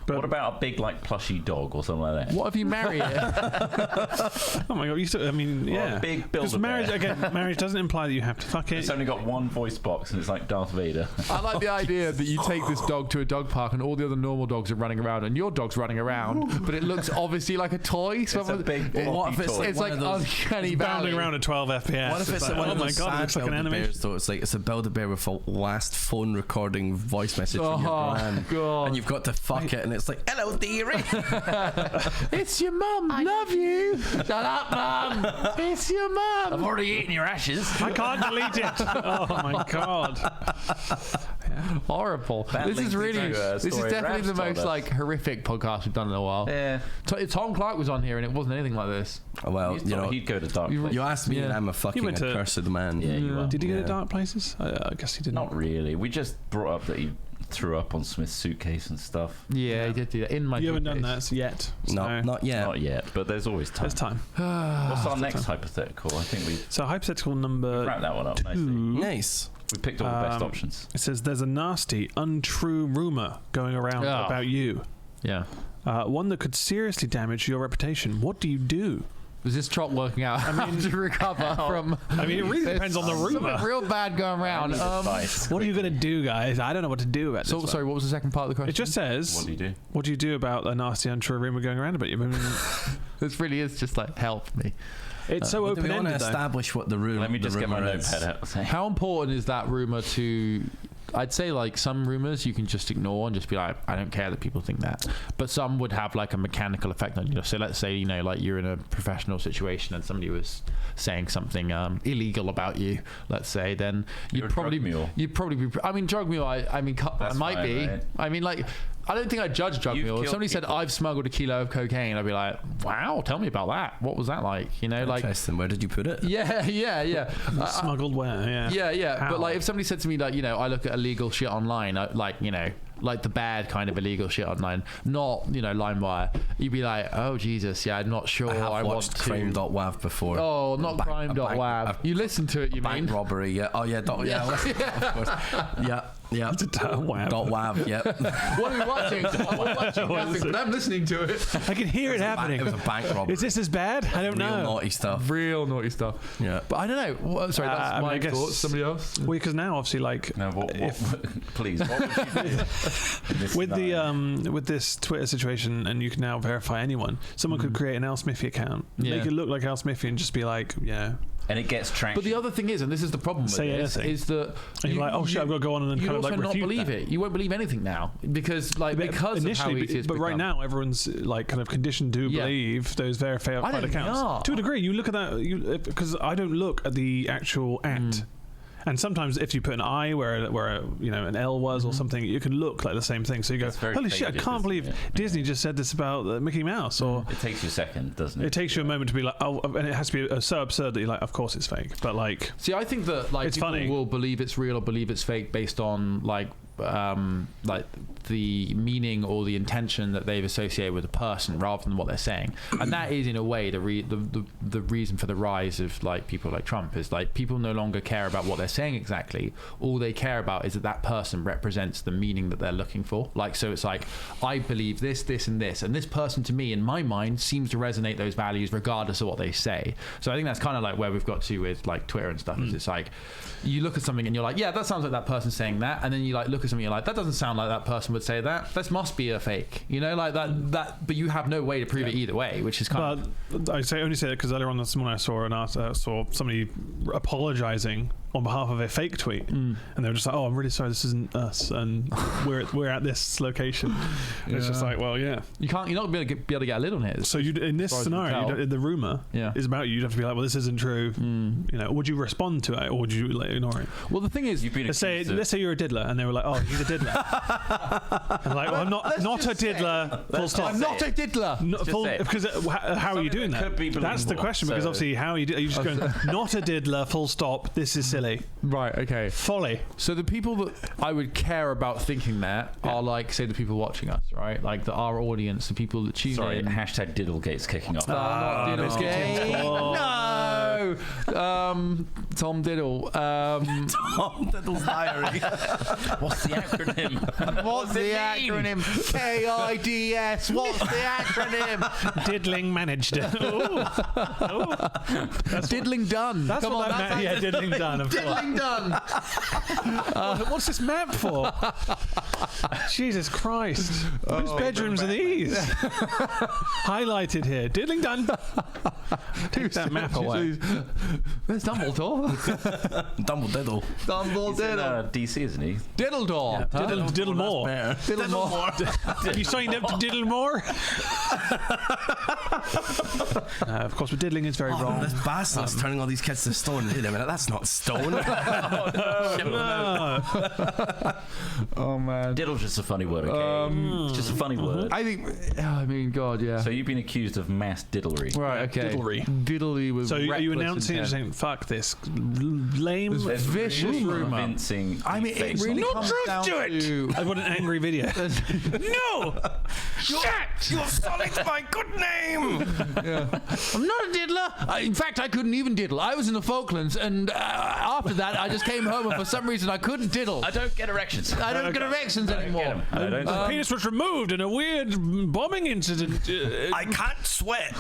Speaker 1: But
Speaker 3: what about a big like plushy dog or something like that?
Speaker 4: what if you marry it?
Speaker 1: Oh my god!
Speaker 3: a big
Speaker 1: Because
Speaker 3: Build-A-Bear.
Speaker 1: marriage doesn't imply that you have to fuck it.
Speaker 3: It's only got one voice box and it's like Darth Vader.
Speaker 4: I like the idea that you take this dog to a dog park and all the other normal dogs are running around and your dog's running around, but it looks obviously like a toy.
Speaker 3: It's a big
Speaker 5: What if it's
Speaker 3: toy.
Speaker 5: like
Speaker 4: It's
Speaker 5: one
Speaker 4: like
Speaker 5: of those-
Speaker 4: uncanny
Speaker 1: bounding
Speaker 4: valley.
Speaker 1: around at 12 FPS.
Speaker 5: What if it's
Speaker 1: like,
Speaker 5: one
Speaker 1: oh
Speaker 5: of
Speaker 1: my
Speaker 5: those
Speaker 1: god, it
Speaker 5: sad
Speaker 1: looks like an animation.
Speaker 5: Build-A-Bears, though? It's like it's a Build-A-Bear with a last phone recording voice message from your
Speaker 4: Oh,
Speaker 5: gran,
Speaker 4: God.
Speaker 5: and you've got to fuck it, and it's like, "Hello, dearie."
Speaker 4: It's your mum. Love you. Shut up, mum. It's your mum.
Speaker 3: already eaten your ashes.
Speaker 1: I can't delete it. Oh my god.
Speaker 4: Horrible.
Speaker 3: That
Speaker 4: This is
Speaker 3: links
Speaker 4: really.
Speaker 3: into a
Speaker 4: This is
Speaker 3: story
Speaker 4: definitely
Speaker 3: Ravs
Speaker 4: the
Speaker 3: told
Speaker 4: most
Speaker 3: us.
Speaker 4: like horrific podcast we've done in a while.
Speaker 3: Yeah.
Speaker 4: Tom Clark was on here and it wasn't anything like this.
Speaker 5: Well,
Speaker 3: You know, he'd go to dark
Speaker 4: you-
Speaker 3: places.
Speaker 5: you asked me,
Speaker 4: Yeah.
Speaker 5: and I'm a fucking
Speaker 1: went to-
Speaker 5: accursed man.
Speaker 3: Yeah, you are.
Speaker 1: Did he go
Speaker 5: Yeah.
Speaker 1: to dark places? I guess he didn't.
Speaker 3: Not really. We just brought up that he threw up on Smith's suitcase and stuff.
Speaker 4: Yeah, he did do that in my.
Speaker 1: You haven't done
Speaker 4: suitcase.
Speaker 1: that yet.
Speaker 5: No, not yet.
Speaker 3: Not yet, but there's always time.
Speaker 1: There's time.
Speaker 3: What's our next hypothetical? I think we
Speaker 1: So hypothetical number
Speaker 3: wrapped that one up nicely.
Speaker 1: 2.
Speaker 5: Nice.
Speaker 3: We picked all the best
Speaker 1: Um,
Speaker 3: options.
Speaker 1: It says there's a nasty, untrue rumor going around
Speaker 4: Oh.
Speaker 1: about you.
Speaker 4: Yeah.
Speaker 1: One that could seriously damage your reputation. What do you do?
Speaker 4: Was this Trott working out? I mean, to recover from.
Speaker 1: I mean, it really depends on the
Speaker 4: Something
Speaker 1: rumor.
Speaker 4: real bad going around.
Speaker 3: Advice.
Speaker 1: What are you going to do, guys? I don't know what to do about this.
Speaker 4: So
Speaker 1: one.
Speaker 4: sorry, what was the second part of the question?
Speaker 1: It just says,
Speaker 3: What do you do?
Speaker 1: what do you do about a nasty, untrue rumor going around about you? I mean,
Speaker 4: This really is just like help me.
Speaker 1: it's so
Speaker 5: Do we want to
Speaker 1: open-ended, though.
Speaker 5: establish what the rumor?
Speaker 3: Let me just get my
Speaker 5: is?
Speaker 3: notepad out.
Speaker 4: How important is that rumor to? I'd say like some rumors you can just ignore and just be like, I don't care that people think that. But some would have like a mechanical effect on you. So let's say like you're in a professional situation and somebody was saying something illegal about you. Let's say then
Speaker 3: You're a drug mule.
Speaker 4: You'd probably be. I mean, drug mule. I mean, I
Speaker 3: That's
Speaker 4: might
Speaker 3: fine,
Speaker 4: be.
Speaker 3: right?
Speaker 4: I mean, like. I don't think I'd judge drug
Speaker 3: You've
Speaker 4: mule. If
Speaker 3: killed
Speaker 4: somebody said
Speaker 3: people.
Speaker 4: I've smuggled a kilo of cocaine, I'd be like, wow, tell me about that. What was that like? You know, like
Speaker 5: Interesting. Where did you put it?
Speaker 4: yeah.
Speaker 1: Smuggled where? Yeah.
Speaker 4: Yeah.
Speaker 1: How?
Speaker 4: But like, if somebody said to me, like, I look at illegal shit online, like the bad kind of illegal shit online, not LimeWire, you'd be like, oh Jesus, yeah, I'm not sure.
Speaker 5: I have
Speaker 4: want
Speaker 5: watched
Speaker 4: to.
Speaker 5: crime.wav before.
Speaker 4: Oh, not crime.wav. You listen to it, you mean?
Speaker 5: Bank robbery, yeah. Oh, yeah. Yeah, of course. Yeah.
Speaker 1: .wav.
Speaker 5: .wav, yeah.
Speaker 4: What are we watching? I'm watching nothing, but I'm listening to it.
Speaker 1: I can hear it happening.
Speaker 5: It was a bank robbery.
Speaker 1: Is this as bad? I don't
Speaker 5: Real
Speaker 1: know.
Speaker 5: naughty stuff.
Speaker 4: Real naughty stuff.
Speaker 5: Yeah.
Speaker 4: But I don't know. Sorry, that's
Speaker 1: I mean,
Speaker 4: my
Speaker 1: I guess-
Speaker 4: thoughts. Somebody else?
Speaker 1: Well, because now obviously, like,
Speaker 3: No, please, what would you do? in this
Speaker 1: with
Speaker 3: scenario?
Speaker 1: with this Twitter situation, and you can now verify anyone. Someone could create an Al Smithy account,
Speaker 4: Yeah.
Speaker 1: make it look like Al Smithy, and just be like, yeah.
Speaker 3: And it gets traction.
Speaker 4: But the other thing is, and this is the problem with
Speaker 1: Say
Speaker 4: this,
Speaker 1: anything.
Speaker 4: is that
Speaker 1: And you're like, oh shit, I've got to go on and then
Speaker 4: you
Speaker 1: kind of
Speaker 4: also
Speaker 1: like
Speaker 4: not
Speaker 1: refute
Speaker 4: believe
Speaker 1: that.
Speaker 4: it. You won't believe anything now because of how
Speaker 1: Initially,
Speaker 4: easy it's
Speaker 1: but right
Speaker 4: become.
Speaker 1: now everyone's like kind of conditioned to
Speaker 4: Yeah.
Speaker 1: believe those verified
Speaker 4: I don't think
Speaker 1: accounts
Speaker 4: they are.
Speaker 1: to a degree. You look at that because I don't look at the actual act. And sometimes if you put an I where an L was or something, you can look like the same thing. So you go,
Speaker 3: It's very
Speaker 1: holy shit, I
Speaker 3: faded,
Speaker 1: can't
Speaker 3: isn't
Speaker 1: believe
Speaker 3: it?
Speaker 1: Disney just said this about Mickey Mouse. Or
Speaker 3: It takes you a second, doesn't it?
Speaker 1: it takes you a moment to be like, oh, and it has to be so absurd that you're like, of course it's fake. But like,
Speaker 4: See, I think that like
Speaker 1: It's
Speaker 4: people
Speaker 1: funny.
Speaker 4: will believe it's real or believe it's fake based on like like the meaning or the intention that they've associated with a person rather than what they're saying. And that is in a way the reason for the rise of like people like Trump is like people no longer care about what they're saying exactly. All they care about is that person represents the meaning that they're looking for. Like, so it's like, I believe this, this and this, and this person to me in my mind seems to resonate those values regardless of what they say. So I think that's kind of like where we've got to with like Twitter and stuff. Is it's like you look at something and you're like, yeah, that sounds like that person saying that, and then you like look at something and you're like, that doesn't sound like that person would say that. This must be a fake, you know, like that. But you have no way to prove it either way, which is kind of.
Speaker 1: I only say that because earlier on this morning I saw somebody apologizing on behalf of a fake tweet, and they were just like, "Oh, I'm really sorry, this isn't us, and we're at this location." And it's just like, well, yeah, you're not gonna be able to get a lid on it. So you, in this scenario, the rumor is about you. You'd have to be like, well, this isn't true. You know, would you respond to it or would you like ignore it?
Speaker 4: Well, the thing is,
Speaker 1: let's say you're a diddler, and they were like, "Oh, he's a diddler." And like, well, I'm not a diddler. Full stop.
Speaker 4: I'm not a diddler.
Speaker 1: Because how are you doing that? That's the question. Because obviously, how are you just going not a diddler? Full stop. This is silly.
Speaker 4: Right. Okay.
Speaker 1: Folly.
Speaker 4: So the people that I would care about thinking that are like, say, the people watching us, right? Like our audience, the people that tune in.
Speaker 3: Hashtag Diddlegate's kicking off.
Speaker 4: Not Diddlegate. No. Tom Diddle.
Speaker 5: Tom Diddle's diary.
Speaker 3: What's the acronym?
Speaker 4: What's the acronym? KIDS. What's the acronym?
Speaker 1: Diddling managed.
Speaker 4: Diddling done.
Speaker 1: That's
Speaker 4: Come
Speaker 1: what
Speaker 4: on,
Speaker 1: that meant. Yeah, diddling done.
Speaker 4: Diddling done.
Speaker 1: What's this map for? Jesus Christ. Whose bedrooms are these? Highlighted here. Diddling done. Take that map away.
Speaker 4: Where's Dumbledore?
Speaker 5: Dumbledore.
Speaker 4: Dumbledore.
Speaker 3: DC, isn't he?
Speaker 4: Diddledore.
Speaker 1: Yeah. Diddlemore.
Speaker 5: Diddlemore.
Speaker 1: Have you signed up to Diddlemore? Of course, but diddling is very wrong.
Speaker 5: This bastard's turning all these kids to stone. Wait a minute, that's not stone.
Speaker 4: Oh man.
Speaker 3: Diddle's just a funny word, okay? It's just a funny word.
Speaker 4: I mean, God, yeah.
Speaker 3: So you've been accused of mass diddlery.
Speaker 4: Right, okay.
Speaker 1: Diddlery
Speaker 4: was
Speaker 1: so are you announcing and saying, fuck this lame,
Speaker 4: vicious rumor.
Speaker 3: Convincing.
Speaker 4: I mean, it really comes down to
Speaker 1: I want an angry video.
Speaker 5: No! Shut! You're sullied my good name!
Speaker 4: Yeah. I'm not a diddler. In fact, I couldn't even diddle. I was in the Falklands, and after that, I just came home, and for some reason, I couldn't diddle.
Speaker 3: I don't get erections.
Speaker 4: I don't get erections anymore.
Speaker 1: The penis was removed in a weird bombing incident.
Speaker 5: I can't sweat.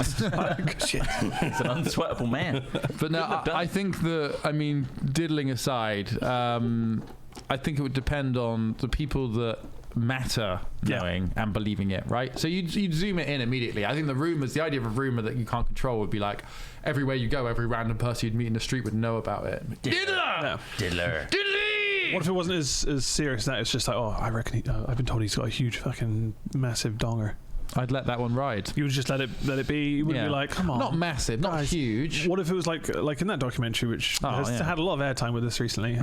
Speaker 3: Shit. It's an unsweatable man.
Speaker 4: But no, I think that, I mean, diddling aside, I think it would depend on the people that matter knowing and believing it, right? So you'd zoom it in immediately. I think the idea of a rumor that you can't control would be like, everywhere you go, every random person you'd meet in the street would know about it.
Speaker 3: Diddler! Diddler.
Speaker 4: Diddly!
Speaker 1: What if it wasn't as serious as that? It's just like, oh, I reckon I've been told he's got a huge fucking massive donger.
Speaker 4: I'd let that one ride.
Speaker 1: You would just let it be. You wouldn't be like, come on.
Speaker 4: Not massive, not huge.
Speaker 1: What if it was like in that documentary, which has had a lot of airtime with this recently?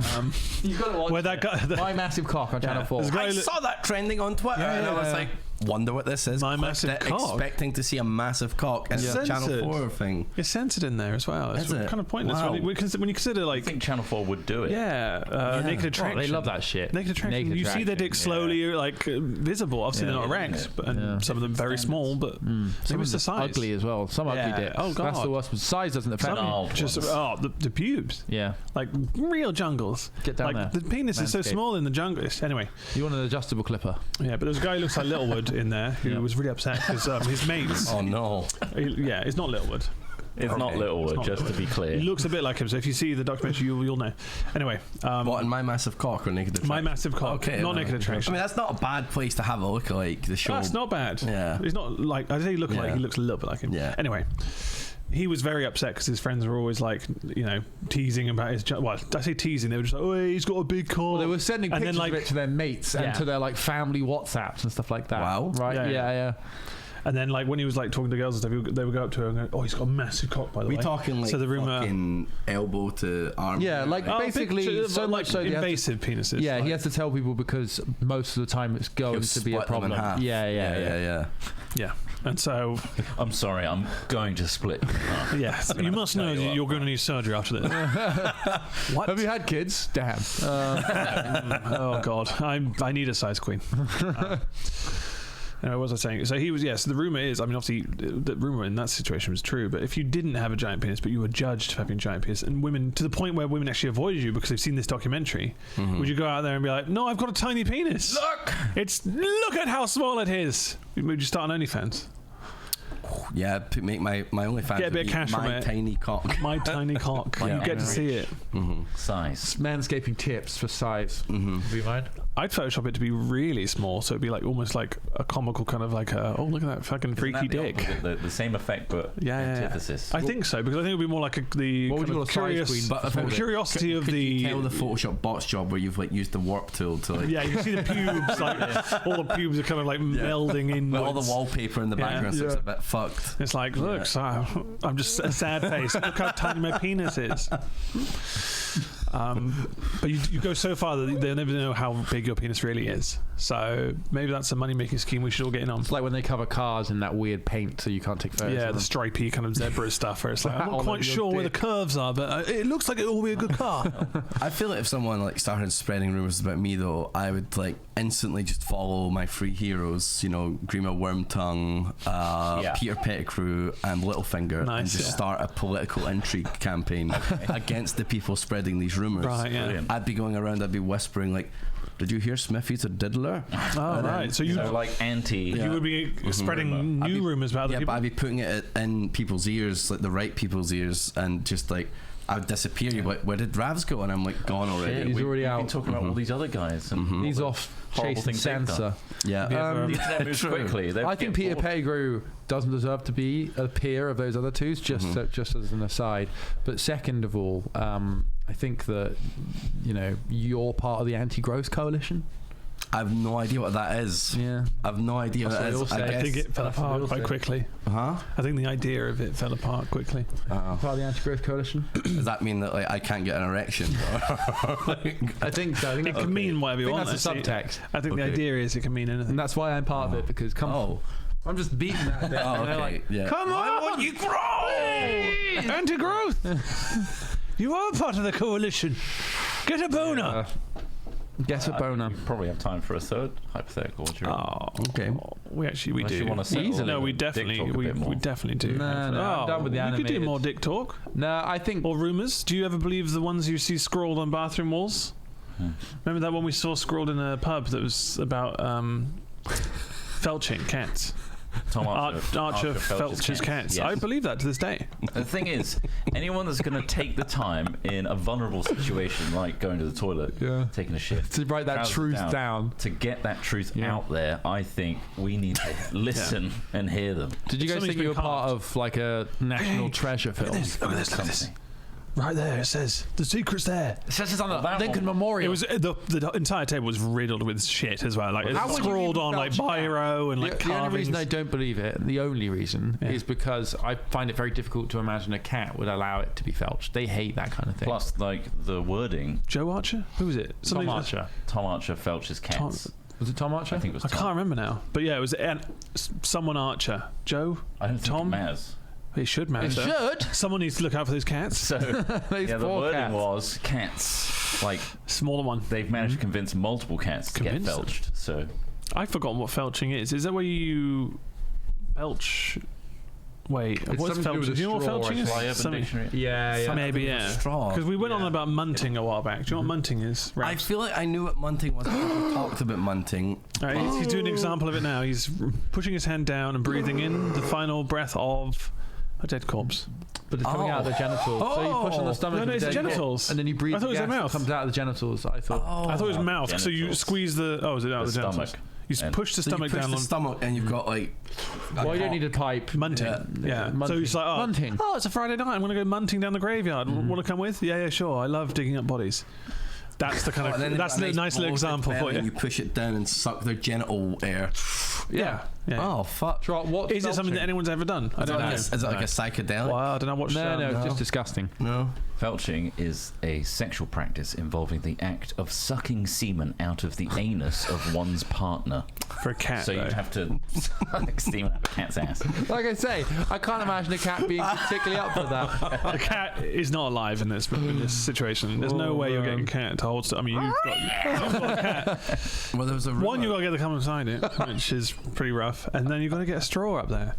Speaker 4: You've got to watch
Speaker 1: where that guy,
Speaker 4: My Massive Cock on Channel 4.
Speaker 5: I saw that trending on Twitter, and I was like, wonder what this is.
Speaker 1: My Massive Cock.
Speaker 5: Expecting to see a massive cock in the Channel 4 thing.
Speaker 1: It's censored in there as well. It's kind of pointless.
Speaker 5: Wow.
Speaker 1: When you consider, like,
Speaker 3: I think Channel 4 would do it.
Speaker 1: Naked Attraction.
Speaker 4: They love that shit.
Speaker 1: Naked Attraction. You see their dick slowly, like, visible. Obviously, they're not erect, and some of them very small, but maybe it's the size.
Speaker 4: Ugly as well. Some ugly dicks. Oh, God. That's the worst. Size doesn't affect me.
Speaker 1: Just, the pubes.
Speaker 4: Yeah.
Speaker 1: Like, real jungles.
Speaker 4: Get down there.
Speaker 1: The penis is so small in the jungle. Anyway.
Speaker 4: You want an adjustable clipper.
Speaker 1: Yeah, but there's a guy who looks like Littlewood in there who was really upset because his mates.
Speaker 5: Oh no!
Speaker 1: It's not Littlewood.
Speaker 3: It's not Littlewood, just to be clear.
Speaker 1: He looks a bit like him, so if you see the documentary, you'll know. Anyway,
Speaker 5: what, in My Massive Cock or Naked Attraction?
Speaker 1: My Massive Cock, okay, not Naked Attraction.
Speaker 5: I mean, that's not a bad place to have a look-alike. The show.
Speaker 1: That's not bad.
Speaker 5: Yeah,
Speaker 1: he's not like I say. Look like he looks a little bit like him.
Speaker 5: Yeah.
Speaker 1: Anyway. He was very upset because his friends were always like, teasing about his. Well, I say teasing. They were just like, "Oh, he's got a big cock."
Speaker 4: Well, they were sending pictures of it to their mates and to their like family WhatsApps and stuff like that.
Speaker 5: Wow!
Speaker 4: Right? Yeah.
Speaker 1: And then, like, when he was like talking to girls and stuff, they would go up to her and go, "Oh, he's got a massive cock, by the way."
Speaker 5: We talking like
Speaker 1: so the rumor,
Speaker 5: fucking elbow to arm.
Speaker 4: Yeah, like basically so much so
Speaker 1: invasive penises.
Speaker 4: Yeah,
Speaker 1: like,
Speaker 4: he has to tell people because most of the time it's going to be a problem.
Speaker 5: Yeah.
Speaker 1: And so,
Speaker 3: I'm sorry, I'm going to split.
Speaker 1: yes, you must know that you're going to need surgery after this. What?
Speaker 4: Have you had kids? Damn.
Speaker 1: Oh God, I need a size queen. What was I saying? So he was, yes. The rumor is, I mean, obviously, the rumor in that situation was true. But if you didn't have a giant penis, but you were judged for having a giant penis, and women, to the point where women actually avoided you because they've seen this documentary, would you go out there and be like, "No, I've got a tiny penis. Look at how small it is." Would you start an OnlyFans?
Speaker 5: Yeah, make my OnlyFans.
Speaker 1: Get a bit of cash from it.
Speaker 5: Tiny cock.
Speaker 1: My tiny cock. You get to see it.
Speaker 3: Size.
Speaker 4: Manscaping tips for size. Do you mind?
Speaker 1: I'd Photoshop it to be really small, so it'd be like almost like a comical kind of like a, oh, look at that fucking freaky dick.
Speaker 3: The same effect, but antithesis.
Speaker 1: I think so, because I think it would be more like the
Speaker 4: What would
Speaker 1: kind
Speaker 4: you
Speaker 1: of
Speaker 4: call a size queen?
Speaker 5: But
Speaker 1: curiosity of
Speaker 5: could
Speaker 1: the.
Speaker 5: you tell the Photoshop bots job where you've like used the warp tool to like.
Speaker 1: Yeah, you can see the pubes, like all the pubes are kind of like melding in.
Speaker 5: But all the wallpaper in the background looks a bit fucked.
Speaker 1: It's like, look, so I'm just a sad face. Look how tiny my penis is. But you go so far that they'll never know how big your penis really is. So maybe that's a money-making scheme we should all get in on.
Speaker 4: It's like when they cover cars in that weird paint so you can't take photos.
Speaker 1: Yeah,
Speaker 4: of
Speaker 1: the
Speaker 4: them.
Speaker 1: stripy kind of zebra stuff where it's like, I'm not
Speaker 4: All
Speaker 1: quite
Speaker 4: over your
Speaker 1: sure where the
Speaker 4: dick.
Speaker 1: curves are, but it looks like it will be a good car.
Speaker 5: I feel like if someone like started spreading rumors about me though, I would like instantly just follow my three heroes, you know, Grima Wormtongue, Peter Pettigrew and Littlefinger, and just start a political intrigue campaign against the people spreading these rumors.
Speaker 1: Right, yeah.
Speaker 3: Brilliant.
Speaker 5: I'd be going around, I'd be whispering like, did you hear Smithy's a diddler?
Speaker 1: Oh, right. So you
Speaker 3: like anti.
Speaker 1: you would be spreading new rumors about other
Speaker 5: Yeah,
Speaker 1: people.
Speaker 5: but I'd be putting it in people's ears, like the right people's ears, and just like I would disappear. You'd be like, where did Ravs go? And I'm like, gone already.
Speaker 4: He's already
Speaker 3: We've
Speaker 4: out.
Speaker 3: been talking about all these other guys. And
Speaker 4: He's off
Speaker 3: horrible
Speaker 4: chasing
Speaker 3: things they've done.
Speaker 4: Sansa.
Speaker 5: Yeah.
Speaker 3: The internet moves quickly.
Speaker 4: I think Peter Pettigrew doesn't deserve to be a peer of those other two, just as an aside. But second of all, I think that, you know, you're part of the anti-gross coalition.
Speaker 5: I have no idea what that is.
Speaker 4: Yeah.
Speaker 5: I have no idea what that is.
Speaker 1: I think it fell apart quite quickly.
Speaker 5: Huh?
Speaker 1: I think the idea of it fell apart quickly.
Speaker 4: Part of the anti-growth coalition.
Speaker 5: Does that mean that like I can't get an erection?
Speaker 4: I think so. I think
Speaker 1: It can mean whatever you want.
Speaker 4: that's a subtext.
Speaker 1: I think the idea is it can mean anything.
Speaker 4: And that's why I'm part of it, because I'm just beating that bit.
Speaker 5: Oh,
Speaker 4: and they're
Speaker 5: okay.
Speaker 4: like,
Speaker 5: Yeah.
Speaker 1: Come on, you grow! Anti-growth! You are part of the coalition. Get a boner.
Speaker 4: Get a boner.
Speaker 3: We probably have time for a third hypothetical.
Speaker 1: Oh,
Speaker 5: Okay.
Speaker 1: We
Speaker 3: Unless
Speaker 1: do.
Speaker 3: you want to settle
Speaker 4: Easily.
Speaker 1: No, we
Speaker 3: dick
Speaker 1: definitely,
Speaker 3: talk a bit more.
Speaker 1: we definitely do.
Speaker 4: No, I'm done with the
Speaker 1: We could do
Speaker 4: animated.
Speaker 1: more dick talk
Speaker 4: No, I think
Speaker 1: or rumors. Do you ever believe the ones you see scrawled on bathroom walls? Remember that one we saw scrawled in a pub that was about felching cats?
Speaker 3: Tom
Speaker 1: Archer felches cats.
Speaker 3: Yes.
Speaker 1: I believe that to this day.
Speaker 3: The thing is, anyone that's going to take the time in a vulnerable situation like going to the toilet, taking a shit,
Speaker 4: to write that
Speaker 3: trousers
Speaker 4: truth down.
Speaker 3: to get that truth out there, I think we need to listen and hear them.
Speaker 4: Did you guys
Speaker 1: Something's
Speaker 4: think you were
Speaker 1: been
Speaker 4: part of like a national treasure film?
Speaker 1: Look at this. Right there, it says the secret's there.
Speaker 4: It says it's on the
Speaker 3: that
Speaker 4: Lincoln
Speaker 3: one.
Speaker 4: Memorial.
Speaker 1: It was the entire table was riddled with shit as well. Like
Speaker 4: How
Speaker 1: it's
Speaker 4: would you
Speaker 1: scrawled
Speaker 4: even
Speaker 1: on like
Speaker 4: felch
Speaker 1: biro and like
Speaker 4: the only
Speaker 1: carvings.
Speaker 4: reason I don't believe it, the only reason, is because I find it very difficult to imagine a cat would allow it to be felched. They hate that kind of thing.
Speaker 3: Plus, like the wording.
Speaker 1: Joe Archer? Who was it?
Speaker 4: Tom Archer.
Speaker 3: Tom Archer felches cats.
Speaker 4: Was it Tom Archer?
Speaker 3: I think it was
Speaker 1: I
Speaker 3: Tom.
Speaker 1: can't remember now. But yeah, it was someone Archer. Joe?
Speaker 3: I don't think
Speaker 1: Tom?
Speaker 3: it matters.
Speaker 1: It should matter.
Speaker 4: It should.
Speaker 1: Someone needs to look out for those cats.
Speaker 3: So,
Speaker 4: These
Speaker 3: yeah, the
Speaker 4: poor
Speaker 3: wording
Speaker 4: cats.
Speaker 3: was cats. Like,
Speaker 1: Smaller one.
Speaker 3: they've managed to convince multiple cats to get
Speaker 1: Convince them?
Speaker 3: felched. So,
Speaker 1: I've forgotten what felching is. Is that where you belch? Wait,
Speaker 4: It's
Speaker 1: what's
Speaker 4: something to do with
Speaker 1: felching?
Speaker 4: a
Speaker 1: Do you know what
Speaker 4: straw,
Speaker 1: felching is?
Speaker 3: Fly Urban
Speaker 1: Something-
Speaker 3: Dictionary.
Speaker 4: Yeah.
Speaker 1: Maybe, yeah.
Speaker 5: Straw.
Speaker 1: Because we went on about munting a while back. Do you know what munting is?
Speaker 5: I
Speaker 1: Ravs?
Speaker 5: feel like I knew what munting was. People talked about munting.
Speaker 1: All right, he's doing an example of it now. He's pushing his hand down and breathing in the final breath of a dead corpse.
Speaker 4: But it's coming out of the genitals. So you push on the stomach.
Speaker 1: No, no,
Speaker 4: of
Speaker 1: it's
Speaker 4: the
Speaker 1: the
Speaker 4: dead
Speaker 1: genitals.
Speaker 4: corpse, and then you breathe
Speaker 1: I thought
Speaker 4: the
Speaker 1: it was
Speaker 4: gas
Speaker 1: the
Speaker 4: that
Speaker 1: mouth.
Speaker 4: comes out of the genitals. I thought.
Speaker 1: I thought it was mouth. So you
Speaker 3: genitals.
Speaker 1: squeeze the. Oh, is it out of the
Speaker 3: The
Speaker 1: genitals?
Speaker 3: stomach.
Speaker 1: You
Speaker 3: And-
Speaker 1: push the
Speaker 5: So you
Speaker 1: stomach
Speaker 5: push
Speaker 1: down
Speaker 5: the
Speaker 1: on
Speaker 5: stomach and you've got like.
Speaker 4: Well, you don't need a pipe.
Speaker 1: munting. Yeah.
Speaker 4: Munting.
Speaker 1: So he's like, oh,
Speaker 4: Munting.
Speaker 1: oh, it's a Friday night. I'm going to go munting down the graveyard. Want to come with? Yeah, sure. I love digging up bodies. That's the kind
Speaker 5: Oh, and then
Speaker 1: of.
Speaker 5: they've
Speaker 1: That's
Speaker 5: got
Speaker 1: a nice little
Speaker 5: bulge in
Speaker 1: example
Speaker 5: the
Speaker 1: for
Speaker 5: belly
Speaker 1: you.
Speaker 5: and you push it down and suck their genital air.
Speaker 1: Yeah.
Speaker 5: Oh fuck!
Speaker 4: Trot, what's
Speaker 1: Is it something that anyone's ever done? I don't know.
Speaker 5: Is it like a psychedelic?
Speaker 1: Well, I don't know. Watch.
Speaker 4: No, it's just disgusting.
Speaker 5: No.
Speaker 3: Felching is a sexual practice involving the act of sucking semen out of the anus of one's partner.
Speaker 1: For a cat,
Speaker 3: So you'd have to suck semen out of a cat's ass.
Speaker 4: Like I say, I can't imagine a cat being particularly up for that.
Speaker 1: A cat is not alive in this situation. There's no way you're getting a cat to hold. I mean, you've got a cat.
Speaker 5: Well, there was a rumor.
Speaker 1: One, you got to get to come inside it, which is pretty rough, and then you've got to get a straw up there.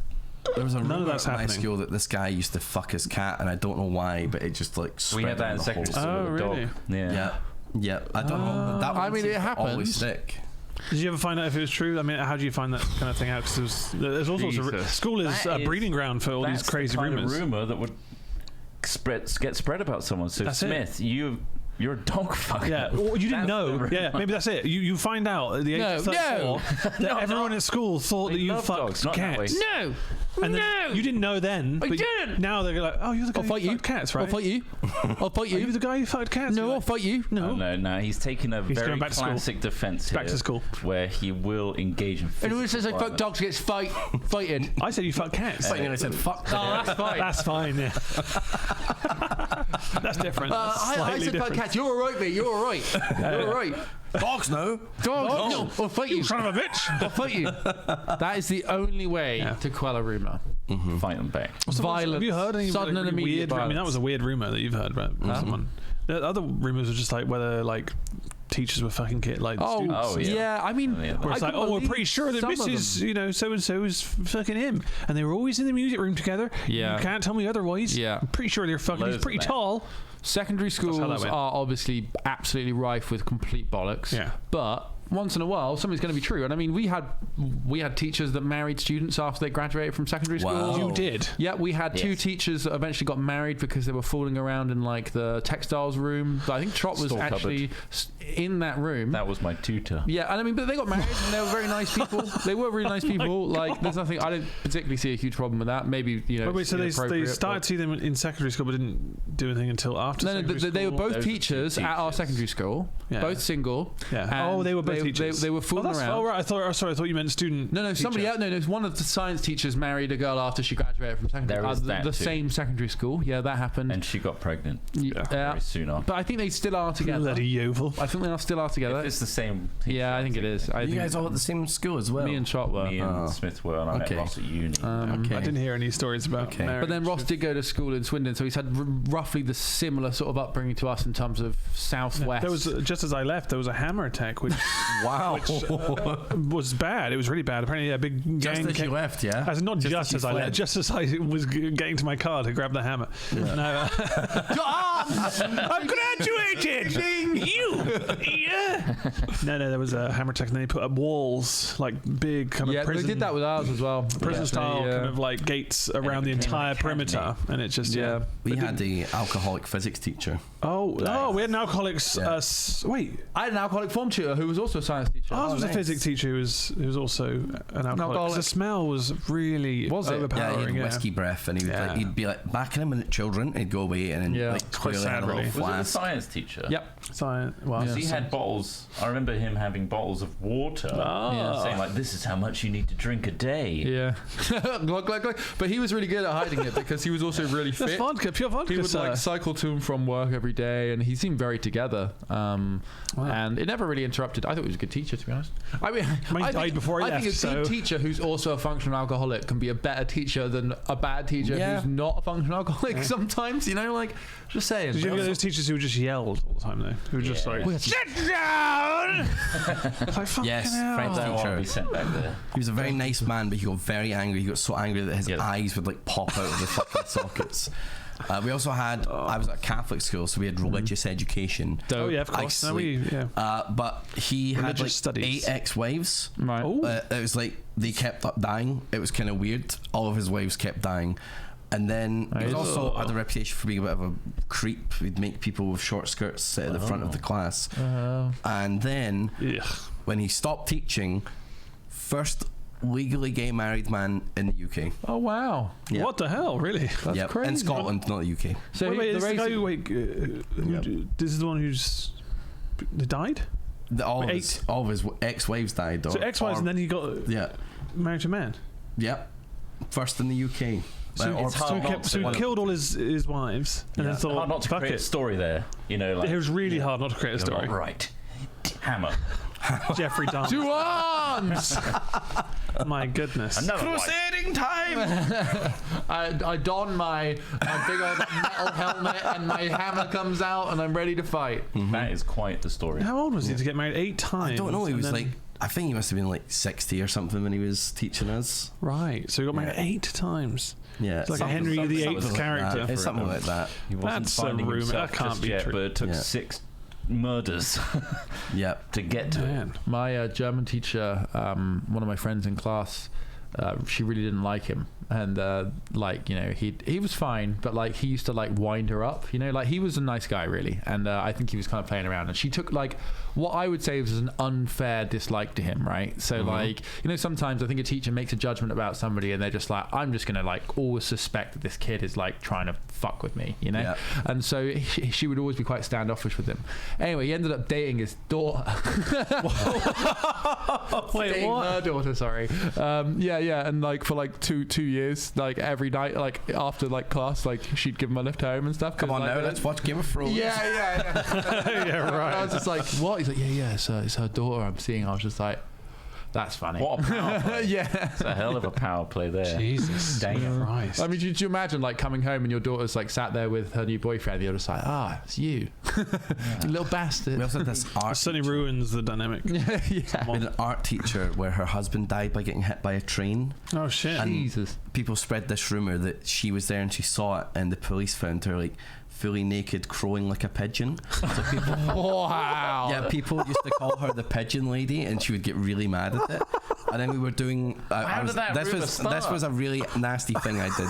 Speaker 5: There was a
Speaker 1: None of
Speaker 5: rumor
Speaker 1: that's
Speaker 5: at my
Speaker 1: happening.
Speaker 5: school that this guy used to fuck his cat, and I don't know why, but it just like
Speaker 3: We
Speaker 5: spread
Speaker 3: had that
Speaker 5: around
Speaker 3: in
Speaker 5: the
Speaker 3: secondary
Speaker 5: whole-
Speaker 3: school
Speaker 1: Oh,
Speaker 3: with a
Speaker 1: really?
Speaker 3: dog. Yeah.
Speaker 5: Yeah. I don't know. That
Speaker 4: I
Speaker 5: one
Speaker 4: mean,
Speaker 5: seems
Speaker 4: it
Speaker 5: to always
Speaker 4: happens.
Speaker 5: stick.
Speaker 1: Did you ever find out if it was true? I mean, how do you find that kind of thing out? Because there's all sorts of
Speaker 4: Jesus.
Speaker 1: school is a breeding ground for all these crazy
Speaker 3: That's the kind
Speaker 1: rumors.
Speaker 3: of rumor that would get spread about someone. So
Speaker 1: That's it.
Speaker 3: Smith, you're a dog fucker.
Speaker 1: Yeah, well, you didn't
Speaker 3: That's
Speaker 1: know.
Speaker 3: the rumor.
Speaker 1: Yeah, maybe that's it. You find out at the age of 34 that everyone at school thought
Speaker 3: They
Speaker 1: that you
Speaker 3: love
Speaker 1: fucked
Speaker 3: dogs, not that way.
Speaker 1: cats.
Speaker 4: No!
Speaker 1: And then you didn't know then.
Speaker 4: I
Speaker 1: but
Speaker 4: didn't.
Speaker 1: Now they're like, oh, you're the guy
Speaker 4: I'll
Speaker 1: who
Speaker 4: fight you.
Speaker 1: fucked cats, right?
Speaker 4: I'll fight you. I'll fight
Speaker 1: Are you
Speaker 4: you.
Speaker 1: the guy who fucked cats?
Speaker 4: No,
Speaker 1: You're
Speaker 4: I'll
Speaker 1: like,
Speaker 4: fight you.
Speaker 3: Oh, no. He's taken a very
Speaker 1: going back to school.
Speaker 3: classic defense
Speaker 1: Back
Speaker 3: here,
Speaker 1: to school.
Speaker 3: where he will engage in physical
Speaker 4: Anyone who says I fuck
Speaker 3: violence.
Speaker 4: dogs gets fighted.
Speaker 1: I said you fucked cats.
Speaker 5: And I said, fuck.
Speaker 4: Oh, that's fine.
Speaker 1: That's fine, yeah. That's different. That's
Speaker 4: I
Speaker 1: slightly
Speaker 4: said fuck
Speaker 1: different.
Speaker 4: cats. You're alright, mate. You're alright. You're alright.
Speaker 5: Dogs, no.
Speaker 4: Dogs, no. I'll fight you.
Speaker 1: Son of a bitch.
Speaker 4: I'll fight you. That is the only way to quell a rumour.
Speaker 3: Fight them back.
Speaker 4: Violence.
Speaker 1: Have you heard any
Speaker 4: Sudden and
Speaker 1: really
Speaker 4: immediate
Speaker 1: weird? I mean, that
Speaker 4: violence.
Speaker 1: was a weird rumor that you've heard about someone. The other rumors were just like whether like teachers were fucking students.
Speaker 3: Oh, yeah.
Speaker 4: I mean,
Speaker 3: Yeah.
Speaker 1: Where it's
Speaker 4: I
Speaker 1: like,
Speaker 4: can
Speaker 1: oh, we're
Speaker 4: believe
Speaker 1: pretty sure that
Speaker 4: some of
Speaker 1: Mrs. So and so is fucking him, and they were always in the music room together.
Speaker 4: Yeah.
Speaker 1: You can't tell me otherwise.
Speaker 4: Yeah.
Speaker 1: I'm pretty sure they're fucking.
Speaker 3: Loads
Speaker 1: He's pretty
Speaker 3: of that.
Speaker 1: tall.
Speaker 4: Secondary
Speaker 1: how that
Speaker 4: schools
Speaker 1: went.
Speaker 4: are obviously absolutely rife with complete bollocks.
Speaker 1: Yeah.
Speaker 4: But once in a while, something's going to be true. And I mean, we had teachers that married students after they graduated from secondary school.
Speaker 5: Wow.
Speaker 1: You did.
Speaker 4: Yeah, we had two
Speaker 3: Yes.
Speaker 4: teachers that eventually got married because they were fooling around in like the textiles room. I think Trott was
Speaker 3: Store
Speaker 4: actually in that room.
Speaker 3: That was my tutor.
Speaker 4: Yeah, and I mean, but they got married and they were very nice people. They were really nice people. Like, there's nothing, I don't particularly see a huge problem with that. Maybe, you know,
Speaker 1: Wait, so they
Speaker 4: inappropriate,
Speaker 1: started
Speaker 4: but-
Speaker 1: to see them in secondary school, but didn't do anything until after.
Speaker 4: No,
Speaker 1: secondary
Speaker 4: they were
Speaker 1: school?
Speaker 4: both
Speaker 3: Those are
Speaker 4: teachers
Speaker 3: two
Speaker 4: at our
Speaker 3: teachers.
Speaker 4: secondary school,
Speaker 1: Yeah.
Speaker 4: both single.
Speaker 1: Yeah.
Speaker 4: and
Speaker 1: Oh, they were both
Speaker 4: they,
Speaker 1: teachers.
Speaker 4: They were fooling around.
Speaker 1: Oh, right. I thought you meant student.
Speaker 4: No, somebody
Speaker 1: teacher.
Speaker 4: else. No, one of the science teachers married a girl after she graduated from secondary.
Speaker 3: There is
Speaker 4: the
Speaker 3: that too.
Speaker 4: same secondary school. Yeah, that happened.
Speaker 3: And she got pregnant
Speaker 4: yeah,
Speaker 3: very soon after.
Speaker 4: but I think they still are together.
Speaker 1: Bloody Yeovil.
Speaker 4: I think they still are together.
Speaker 3: If it's the same teacher,
Speaker 4: Yeah, I think it is. I
Speaker 5: You
Speaker 4: think
Speaker 5: guys all at the same school as well.
Speaker 4: me and Trott were.
Speaker 3: Me and
Speaker 5: Oh.
Speaker 3: Smith were, and I
Speaker 5: Okay.
Speaker 3: met Ross at uni.
Speaker 5: Okay.
Speaker 1: I didn't hear any stories about
Speaker 5: Okay.
Speaker 1: marriage.
Speaker 4: But then Ross did go to school in Swindon, so he's had roughly the similar sort of upbringing to us in terms of southwest.
Speaker 1: There was just as I left, there was a hammer attack, which
Speaker 5: Wow.
Speaker 1: was bad. It was really bad. Apparently, a big gang
Speaker 5: Just as
Speaker 1: came.
Speaker 5: you left, yeah?
Speaker 1: As in not just,
Speaker 5: as you
Speaker 1: as I left,
Speaker 5: fled.
Speaker 1: just as I was getting to my car to grab the hammer. No, I've graduated. Yeah. No, there was a hammer attack, and then they put up walls, like big kind of
Speaker 4: yeah,
Speaker 1: prison.
Speaker 4: they did that with ours as well.
Speaker 1: prison style
Speaker 4: Yeah.
Speaker 1: kind of like gates around the
Speaker 3: became
Speaker 1: entire
Speaker 3: an academy.
Speaker 1: perimeter, and it just
Speaker 4: Yeah.
Speaker 5: We had the alcoholic physics teacher.
Speaker 1: Oh, we had an alcoholics.
Speaker 5: Yeah.
Speaker 1: Wait,
Speaker 4: I had an alcoholic form tutor who was also a science teacher.
Speaker 1: ours was
Speaker 5: nice.
Speaker 1: a physics teacher who was also an alcoholic. 'Cause
Speaker 4: alcoholic.
Speaker 1: The smell was really
Speaker 4: Was it?
Speaker 5: Yeah, he
Speaker 1: overpowering.
Speaker 5: had whiskey breath, and
Speaker 1: Yeah.
Speaker 5: he'd be like, back in a minute, children. He'd go away and then
Speaker 4: Yeah.
Speaker 5: like
Speaker 1: Quite
Speaker 5: clearly had
Speaker 1: sad,
Speaker 5: a little
Speaker 1: really.
Speaker 3: Was it a
Speaker 5: flask.
Speaker 3: science teacher?
Speaker 4: Yep.
Speaker 1: Science. Well,
Speaker 4: Yeah.
Speaker 3: He had bottles. I remember him having bottles of water,
Speaker 1: Ah.
Speaker 3: saying like, "This is how much you need to drink a day."
Speaker 4: Yeah. glug, glug, glug. But he was really good at hiding it because he was also really
Speaker 1: That's
Speaker 4: fit.
Speaker 1: vodka, pure vodka.
Speaker 4: He would
Speaker 1: sir.
Speaker 4: like cycle to and from work every day, and he seemed very together. And it never really interrupted. I thought he was a good teacher, to be honest. I mean,
Speaker 1: Mine
Speaker 4: I
Speaker 1: died
Speaker 4: think,
Speaker 1: before he
Speaker 4: I think
Speaker 1: left,
Speaker 4: a good
Speaker 1: so-
Speaker 4: teacher who's also a functional alcoholic can be a better teacher than a bad teacher
Speaker 5: Yeah.
Speaker 4: who's not a functional alcoholic. Sometimes, you know, like just saying.
Speaker 1: Did you ever get those teachers who just yelled all the time though? Who were just
Speaker 3: Yeah.
Speaker 1: like,
Speaker 4: We had to-
Speaker 1: sit down! It's like, fucking
Speaker 5: Yes,
Speaker 1: hell.
Speaker 5: French
Speaker 3: I don't want to be
Speaker 5: teacher.
Speaker 3: sent back there.
Speaker 5: He was a very nice man, but he got very angry. He got so angry that his
Speaker 3: Yeah.
Speaker 5: eyes would like pop out of the fucking sockets. We also had. I was at a Catholic school, so we had religious education.
Speaker 1: Oh yeah, of course. No,
Speaker 5: But he had
Speaker 1: Religious
Speaker 5: like
Speaker 1: studies.
Speaker 5: 8 ex-wives.
Speaker 4: Right.
Speaker 1: Oh.
Speaker 5: It was like they kept up dying. It was kind of weird. All of his wives kept dying. And then he was also had a reputation for being a bit of a creep. He'd make people with short skirts sit at the front of the class. And then
Speaker 1: Ugh.
Speaker 5: when he stopped teaching, first legally gay married man in the UK.
Speaker 4: Oh wow.
Speaker 5: Yeah.
Speaker 1: What the hell, really?
Speaker 4: That's
Speaker 5: Yep.
Speaker 4: crazy.
Speaker 5: In Scotland, not the UK.
Speaker 4: So
Speaker 1: wait,
Speaker 4: the
Speaker 1: is the guy
Speaker 4: race-
Speaker 1: who, this is the one who's died?
Speaker 5: All of his ex-wives died.
Speaker 1: So ex-wives, and then he got
Speaker 5: yeah,
Speaker 1: married to a man.
Speaker 5: yep. First in the UK.
Speaker 1: So he killed all his wives, and then thought,
Speaker 3: hard not to create a story there.
Speaker 1: It was really hard not to create a story.
Speaker 3: Right, hammer.
Speaker 1: Jeffrey Dahmer.
Speaker 4: To arms!
Speaker 1: My goodness.
Speaker 3: Crusading time!
Speaker 4: I don my big old metal helmet and my hammer comes out and I'm ready to fight.
Speaker 3: That is quite the story.
Speaker 1: How old was he to get married 8 times?
Speaker 5: I don't know. He was I think he must have been like 60 or something when he was teaching us.
Speaker 1: Right. So he got married 8 times.
Speaker 5: Yeah.
Speaker 1: It's like a Henry VIII character.
Speaker 5: It's something like that.
Speaker 3: He wasn't
Speaker 1: That's a
Speaker 3: finding
Speaker 1: rumour.
Speaker 3: himself
Speaker 1: That can't
Speaker 3: just
Speaker 1: be
Speaker 3: yet,
Speaker 1: true.
Speaker 3: but it took 6 murders to get to it.
Speaker 4: My German teacher, one of my friends in class, she really didn't like him, and he was fine, but he used to wind her up, he was a nice guy really, and I think he was kind of playing around, and she took what I would say was an unfair dislike to him, right? So sometimes I think a teacher makes a judgment about somebody and they're just I'm just gonna always suspect that this kid is trying to fuck with me, and so she would always be quite standoffish with him. Anyway, he ended up dating his daughter.
Speaker 1: Wait,
Speaker 4: dating
Speaker 1: what?
Speaker 4: her daughter, sorry. Yeah, and for 2 years, every night, after class, she'd give him a lift home and stuff.
Speaker 5: Come on now, let's watch Game of Thrones.
Speaker 4: Yeah.
Speaker 1: Yeah, right.
Speaker 4: I was just what? He's yeah, it's her daughter I'm seeing. I was just that's funny.
Speaker 3: What a power play.
Speaker 4: Yeah.
Speaker 3: It's a hell of a power play there.
Speaker 1: Jesus.
Speaker 3: Damn.
Speaker 1: Christ.
Speaker 4: I mean, do you imagine coming home and your daughter's sat there with her new boyfriend? You're just it's you, you little bastard.
Speaker 5: We also had this art.
Speaker 1: It certainly ruins the dynamic.
Speaker 5: We had an art teacher where her husband died by getting hit by a train.
Speaker 1: Oh shit.
Speaker 5: And
Speaker 4: Jesus.
Speaker 5: people spread this rumor that she was there and she saw it, and the police found her fully naked, crowing like a pigeon. So people,
Speaker 4: wow.
Speaker 5: Yeah, people used to call her the pigeon lady, and she would get really mad at it. And then we were doing. This was a really nasty thing I did.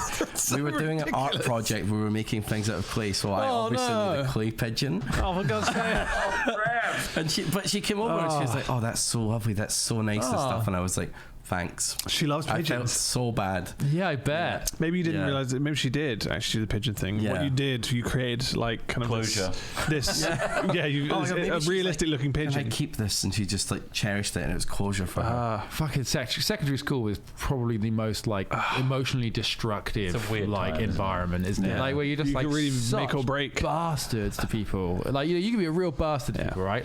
Speaker 5: We were doing an art project. We were making things out of clay. So I obviously made a clay pigeon.
Speaker 1: Oh my God's sake.
Speaker 5: And she came over and she was like, "Oh, that's so lovely. That's so nice and stuff." And I was like, "Thanks."
Speaker 1: She loves pigeons.
Speaker 5: I felt so bad.
Speaker 4: Yeah, I bet.
Speaker 1: Maybe you didn't realize it. Maybe she did actually do the pigeon thing.
Speaker 5: Yeah.
Speaker 1: What you did, you created kind of
Speaker 3: closure.
Speaker 1: A realistic looking pigeon.
Speaker 5: Can I keep this? And she just cherished it, and it was closure for her.
Speaker 4: Fucking secondary school is probably the most emotionally destructive environment, isn't it? Where you're just
Speaker 1: really
Speaker 4: such
Speaker 1: make or break
Speaker 4: bastards to people. You can be a real bastard to people, right?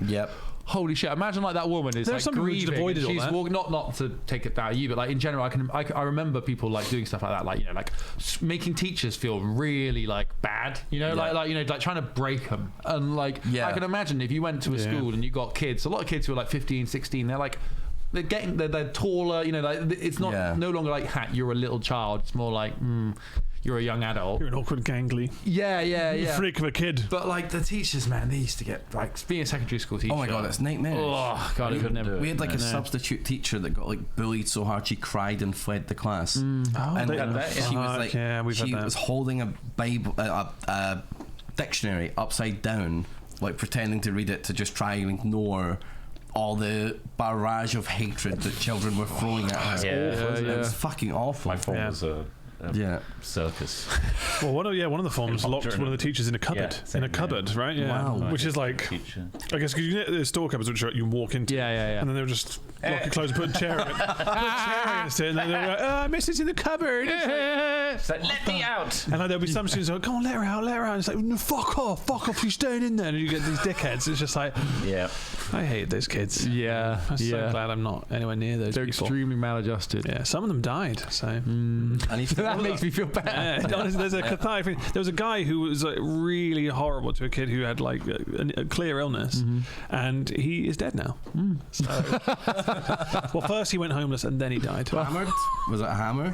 Speaker 5: Yep.
Speaker 4: Holy shit! Imagine that woman is
Speaker 1: There's some people who just
Speaker 4: grieving.
Speaker 1: avoided all
Speaker 4: She's
Speaker 1: that.
Speaker 4: not to take it out of you, but in general, I remember people doing stuff like that, making teachers feel really bad, trying to break them, and I can imagine if you went to a school and you got kids, a lot of kids who are 15, 16, they're taller, it's not no longer you're a little child, it's more you're a young adult.
Speaker 1: You're an awkward gangly.
Speaker 4: Yeah.
Speaker 1: Freak of a kid.
Speaker 4: But the teachers, man, they used to get being a secondary school teacher.
Speaker 5: Oh my God, it's nightmarish.
Speaker 4: Oh God, I could never.
Speaker 5: We had a substitute teacher that got bullied so hard she cried and fled the class. And she was she was holding a Bible, a dictionary upside down, pretending to read it to just try and ignore all the barrage of hatred that children were throwing at her. It was fucking awful.
Speaker 3: My phone was a circus.
Speaker 1: Well, one of the forms locked one of the teachers in a cupboard. Right? Yeah.
Speaker 5: Wow.
Speaker 1: Which is I guess because you get the store cupboards which you can walk into.
Speaker 4: Yeah.
Speaker 1: And then they would just lock it closed and put a chair in it. And then they were I missed it in the cupboard.
Speaker 3: Let me out.
Speaker 1: And there'll be some students who go, come on, let her out. And it's no, fuck off, she's staying in there. And you get these dickheads. It's just I hate those kids.
Speaker 4: Yeah.
Speaker 1: I'm so glad I'm not anywhere near those
Speaker 4: They're
Speaker 1: people.
Speaker 4: extremely maladjusted.
Speaker 1: Yeah, some of them died. So
Speaker 4: that makes me feel bad.
Speaker 1: Yeah, there's a cathartic thing. There was a guy who was really horrible to a kid who had a clear illness, and he is dead now. So, well, first he went homeless and then he died.
Speaker 5: Hammered? Was it a hammer?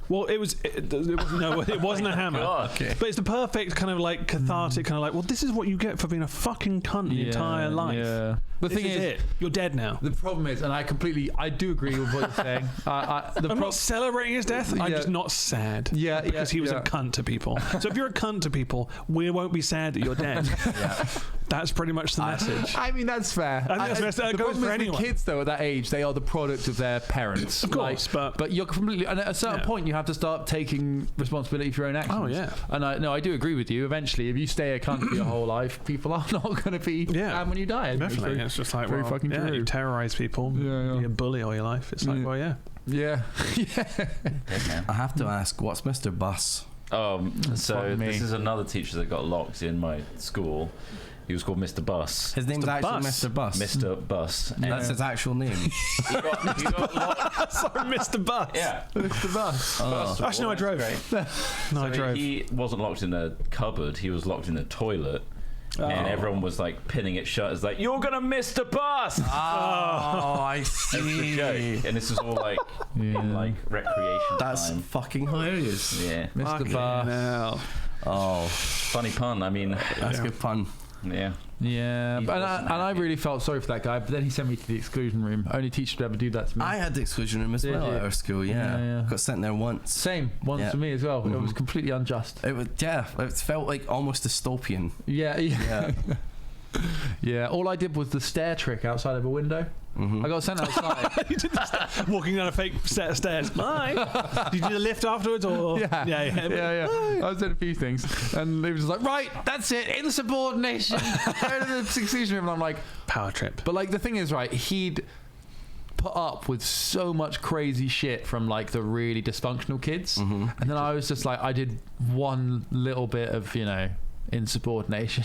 Speaker 1: Well, it wasn't a hammer.
Speaker 5: Okay.
Speaker 1: But it's the perfect kind of cathartic well, this is what you get for being a fucking cunt your entire life.
Speaker 4: Yeah. The thing is,
Speaker 1: you're dead now.
Speaker 4: The problem is, and I do agree with what you're saying.
Speaker 1: I'm not celebrating his death. I'm just not sad.
Speaker 4: Yeah,
Speaker 1: because he was a cunt to people. So if you're a cunt to people, we won't be sad that you're dead. That's pretty much the message.
Speaker 4: I mean, that's fair.
Speaker 1: I think that
Speaker 4: the
Speaker 1: goes
Speaker 4: problem
Speaker 1: for
Speaker 4: is
Speaker 1: anyone.
Speaker 4: with kids, though, at that age, they are the product of their parents.
Speaker 1: Of course,
Speaker 4: but you're completely. And at a certain point, you have to start taking responsibility for your own actions.
Speaker 1: Oh, yeah.
Speaker 4: And I do agree with you. Eventually, if you stay a cunt for your whole life, people are not going to be glad when you die.
Speaker 1: Definitely. It's just like,
Speaker 4: very fucking true.
Speaker 1: You terrorize people, be a bully all your life. It's like, well, yeah.
Speaker 4: Yeah.
Speaker 5: I have to ask, what's Mr. Bus?
Speaker 3: So this is another teacher that got locked in my school. He was called Mr. Bus.
Speaker 5: His name's actually Mr. Bus.
Speaker 3: Mr. Bus.
Speaker 5: That's his actual name.
Speaker 3: He got locked.
Speaker 1: Sorry, Mr. Bus.
Speaker 3: Yeah.
Speaker 4: Mr. Bus.
Speaker 5: Oh.
Speaker 1: Actually, no, I drove. I drove.
Speaker 3: He wasn't locked in a cupboard. He was locked in a toilet. And everyone was like pinning it shut. It's like, you're gonna miss the bus.
Speaker 5: Oh, I see.
Speaker 3: Joke. And this is all like like recreation
Speaker 5: That's
Speaker 3: time.
Speaker 5: fucking hilarious.
Speaker 3: Yeah,
Speaker 4: Mr. Bus.
Speaker 5: Oh,
Speaker 3: funny pun. I mean,
Speaker 5: that's a good pun.
Speaker 3: Yeah.
Speaker 4: Yeah, and I really felt sorry for that guy, but then he sent me to the exclusion room. Only teacher to ever do that to me.
Speaker 5: I had the exclusion room as
Speaker 4: Did
Speaker 5: well
Speaker 4: you?
Speaker 5: at our school. Yeah. Got sent there once.
Speaker 4: Same once for me as well. It was completely unjust.
Speaker 5: It was it felt like almost dystopian.
Speaker 4: Yeah. Yeah, all I did was the stair trick outside of a window. I got sent outside.
Speaker 1: You did walking down a fake set of stairs. Bye. Did you do the lift afterwards? Or?
Speaker 4: Yeah. I was doing a few things, and they were just like, right, that's it, insubordination. Go to the exclusion room, and I'm like,
Speaker 1: power trip.
Speaker 4: But like the thing is, right, he'd put up with so much crazy shit from like the really dysfunctional kids, and then I was just like, I did one little bit of insubordination,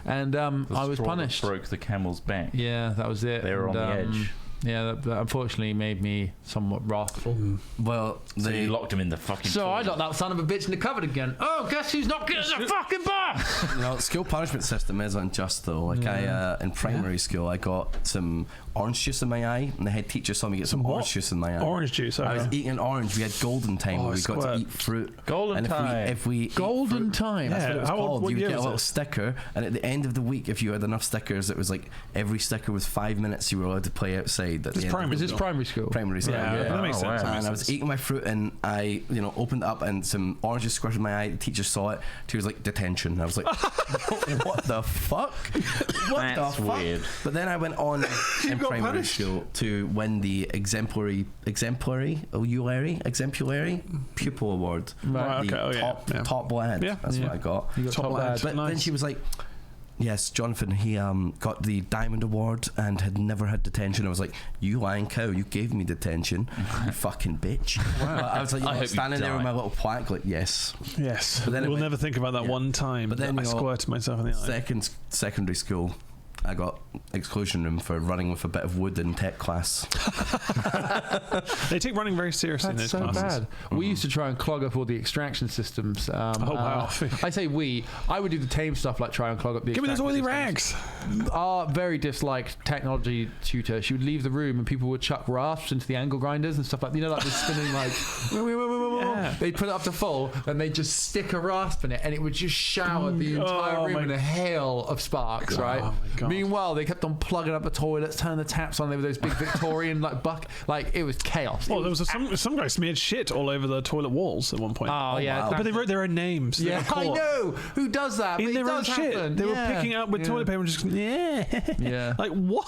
Speaker 4: and I was punished.
Speaker 3: Broke the camel's back.
Speaker 4: Yeah, that was it.
Speaker 3: They were on the edge.
Speaker 4: Yeah, that unfortunately made me somewhat wrathful.
Speaker 5: Well,
Speaker 3: so you locked him in the fucking
Speaker 4: So
Speaker 3: toilet.
Speaker 4: I locked that son of a bitch in the cupboard again. Oh, guess who's not getting the fucking bar?
Speaker 5: School punishment system is unjust though. Like I in primary school, I got some orange juice in my eye, and the head teacher saw me get some orange juice in my eye.
Speaker 1: Orange juice. Okay.
Speaker 5: I was eating an orange. We had golden time where we got to eat fruit.
Speaker 3: Golden time.
Speaker 5: If we
Speaker 4: golden time.
Speaker 5: That's what it was called.
Speaker 1: What
Speaker 5: you would
Speaker 1: year
Speaker 5: get a
Speaker 1: was
Speaker 5: little
Speaker 1: it?
Speaker 5: sticker, and at the end of the week, if you had enough stickers, it was like every sticker was 5 minutes. You were allowed to play outside. At the end
Speaker 4: Is this primary school?
Speaker 5: Primary school.
Speaker 1: Yeah, that makes sense.
Speaker 5: And I was eating my fruit, and I, opened it up, and some oranges squirted in my eye. The teacher saw it. She was like, "Detention." I was like, "What the fuck? What
Speaker 3: That's
Speaker 5: the fuck?"
Speaker 3: weird.
Speaker 5: But then I went on in
Speaker 1: got
Speaker 5: primary
Speaker 1: punished?
Speaker 5: school to win the exemplary pupil award.
Speaker 1: Right,
Speaker 5: The
Speaker 1: okay.
Speaker 5: top lad.
Speaker 1: Yeah.
Speaker 5: That's what I got.
Speaker 4: You got top lad.
Speaker 5: But then
Speaker 1: Nice.
Speaker 5: she was like, "Yes, Jonathan, he got the Diamond Award and had never had detention." I was like, "You lying cow, you gave me detention, you fucking bitch." But I was like,
Speaker 3: I hope you
Speaker 5: standing there
Speaker 3: die.
Speaker 5: with my little plaque, like, yes.
Speaker 1: Yes.
Speaker 5: But then it
Speaker 1: we'll
Speaker 5: went-
Speaker 1: never think about that one time
Speaker 5: But then
Speaker 1: that I squirted myself in the eye.
Speaker 5: Secondary school, I got exclusion room for running with a bit of wood in tech class.
Speaker 1: They take running very seriously in
Speaker 4: That's
Speaker 1: those
Speaker 4: so
Speaker 1: classes.
Speaker 4: bad. We used to try and clog up all the extraction systems.
Speaker 1: Wow.
Speaker 4: I say I would do the tame stuff, like try and clog up the
Speaker 1: Give me those oily
Speaker 4: extraction systems.
Speaker 1: rags.
Speaker 4: Our very disliked technology tutor, she would leave the room and people would chuck rasps into the angle grinders and stuff like like the spinning
Speaker 1: Yeah.
Speaker 4: they'd put it up to full and they'd just stick a rasp in it and it would just shower the entire room in a hail of sparks, right?
Speaker 1: Oh my God.
Speaker 4: Meanwhile, they kept on plugging up the toilets, turning the taps on. They were those big Victorian it was chaos.
Speaker 1: Well, there was some guy smeared shit all over the toilet walls at one point.
Speaker 4: Oh, yeah.
Speaker 5: wow.
Speaker 1: But they wrote their own names. They
Speaker 4: Yeah,
Speaker 1: were
Speaker 4: I
Speaker 1: caught
Speaker 4: know. Who does that?
Speaker 1: in
Speaker 4: But it
Speaker 1: their own
Speaker 4: does
Speaker 1: shit.
Speaker 4: happen.
Speaker 1: They were
Speaker 4: Yeah.
Speaker 1: picking up with
Speaker 4: Yeah.
Speaker 1: toilet paper and just
Speaker 4: Yeah.
Speaker 1: like what?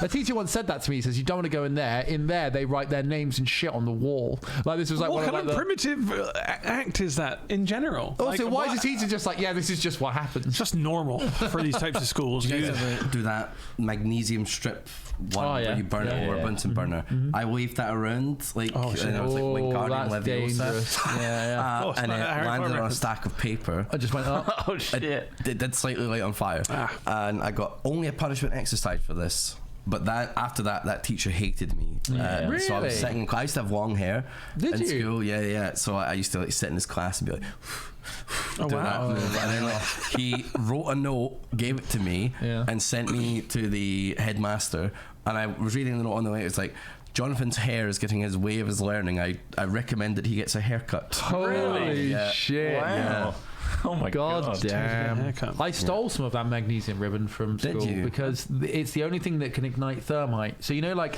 Speaker 4: A teacher once said that to me. He says, "You don't want to go in there. In there, they write their names and shit on the wall." Like this was like
Speaker 1: What
Speaker 4: one
Speaker 1: kind
Speaker 4: of
Speaker 1: of
Speaker 4: the.
Speaker 1: primitive act is that in general?
Speaker 4: Also,
Speaker 1: Like,
Speaker 4: why
Speaker 1: what?
Speaker 4: is the teacher just like, "Yeah, this is just what happens"?
Speaker 1: It's just normal for these types of schools.
Speaker 5: Do you guys ever do that magnesium strip one
Speaker 4: Oh, yeah.
Speaker 5: where you burn it over a Bunsen burner? I waved that around and I was like Wingardium
Speaker 4: that's
Speaker 5: Leviosa.
Speaker 4: dangerous. Yeah.
Speaker 1: it's
Speaker 5: And
Speaker 1: like
Speaker 5: it
Speaker 1: Harry
Speaker 5: landed
Speaker 1: Potter
Speaker 5: on a
Speaker 1: reference.
Speaker 5: stack of paper.
Speaker 4: I just went up.
Speaker 3: Oh shit!
Speaker 5: It did slightly light on fire, and I got only a punishment exercise for this. But after that teacher hated me. So I
Speaker 4: Really?
Speaker 5: was sitting. I used to have long hair
Speaker 4: Did
Speaker 5: in
Speaker 4: you?
Speaker 5: school. Yeah. So I used to like sit in his class and be like,
Speaker 1: Oh
Speaker 5: do
Speaker 1: wow!
Speaker 5: that move. And then like, he wrote a note, gave it to me,
Speaker 4: Yeah.
Speaker 5: and sent me to the headmaster And I was reading the note on the way. It's like, Jonathan's hair is getting his way of his learning. I recommend that he gets a haircut.
Speaker 4: Holy
Speaker 5: Yeah.
Speaker 4: shit!
Speaker 3: Wow.
Speaker 5: Yeah.
Speaker 3: Oh my god.
Speaker 4: Damn.
Speaker 1: Haircut.
Speaker 4: I stole some of that magnesium ribbon from
Speaker 5: Did
Speaker 4: school
Speaker 5: you?
Speaker 4: because it's the only thing that can ignite thermite. So well, I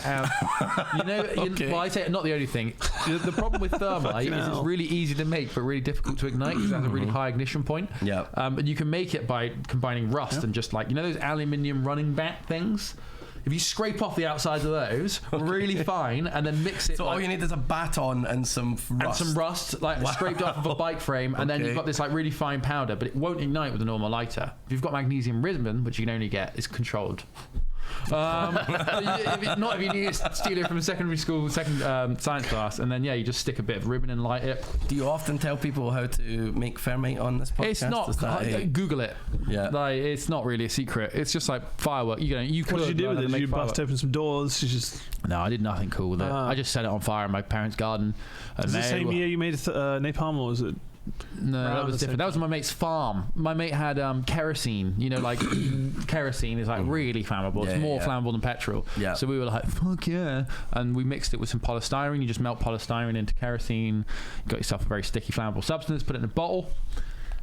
Speaker 4: say not the only thing. The problem with thermite is it's really easy to make but really difficult to ignite because it has a really high ignition point.
Speaker 5: Yeah.
Speaker 4: And you can make it by combining rust and just those aluminium running back things. If you scrape off the outsides of those really fine and then mix it.
Speaker 5: So all you need is a baton and some rust.
Speaker 4: And some rust, scraped off of a bike frame, and then you've got this really fine powder, but it won't ignite with a normal lighter. If you've got magnesium ribbon, which you can only get, is controlled. If you need to steal it from a secondary school science class, and then you just stick a bit of ribbon and light it.
Speaker 5: Do you often tell people how to make thermite on this podcast?
Speaker 4: It's not. Google it.
Speaker 5: Yeah.
Speaker 4: It's not really a secret. It's just like firework. You could.
Speaker 1: What did you do with it? Did you bust open some doors? You just.
Speaker 4: No, I did nothing cool with it. I just set it on fire in my parents' garden.
Speaker 1: Was it the same year you made napalm, or was it?
Speaker 4: No, that was different. That was my mate's farm. My mate had kerosene. Kerosene is really flammable. It's more flammable than petrol. Yeah. So we were like, fuck yeah. And we mixed it with some polystyrene. You just melt polystyrene into kerosene. You got yourself a very sticky, flammable substance. Put it in a bottle.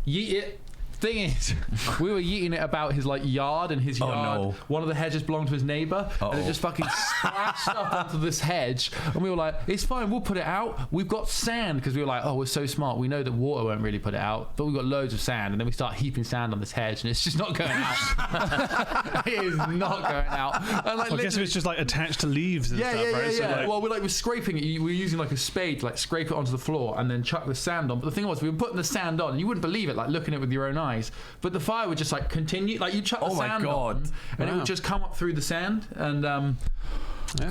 Speaker 4: Yeet it. Thing is, we were yeeting it about his yard, and his yard,
Speaker 5: no.
Speaker 4: one of the hedges belonged to his neighbour, and it just fucking splashed up onto this hedge, and we were like, it's fine, we'll put it out, we've got sand, because we were like, we're so smart, we know that water won't really put it out, but we've got loads of sand, and then we start heaping sand on this hedge, and it's just not going out. It is not going out. And
Speaker 1: I guess it's just attached to leaves and stuff, right?
Speaker 4: Yeah. Well, we're scraping it, we were using a spade to scrape it onto the floor, and then chuck the sand on, but the thing was, we were putting the sand on, and you wouldn't believe it, looking at it with your own eyes. But the fire would just continue. You chuck the sand on, and it would just come up through the sand, and it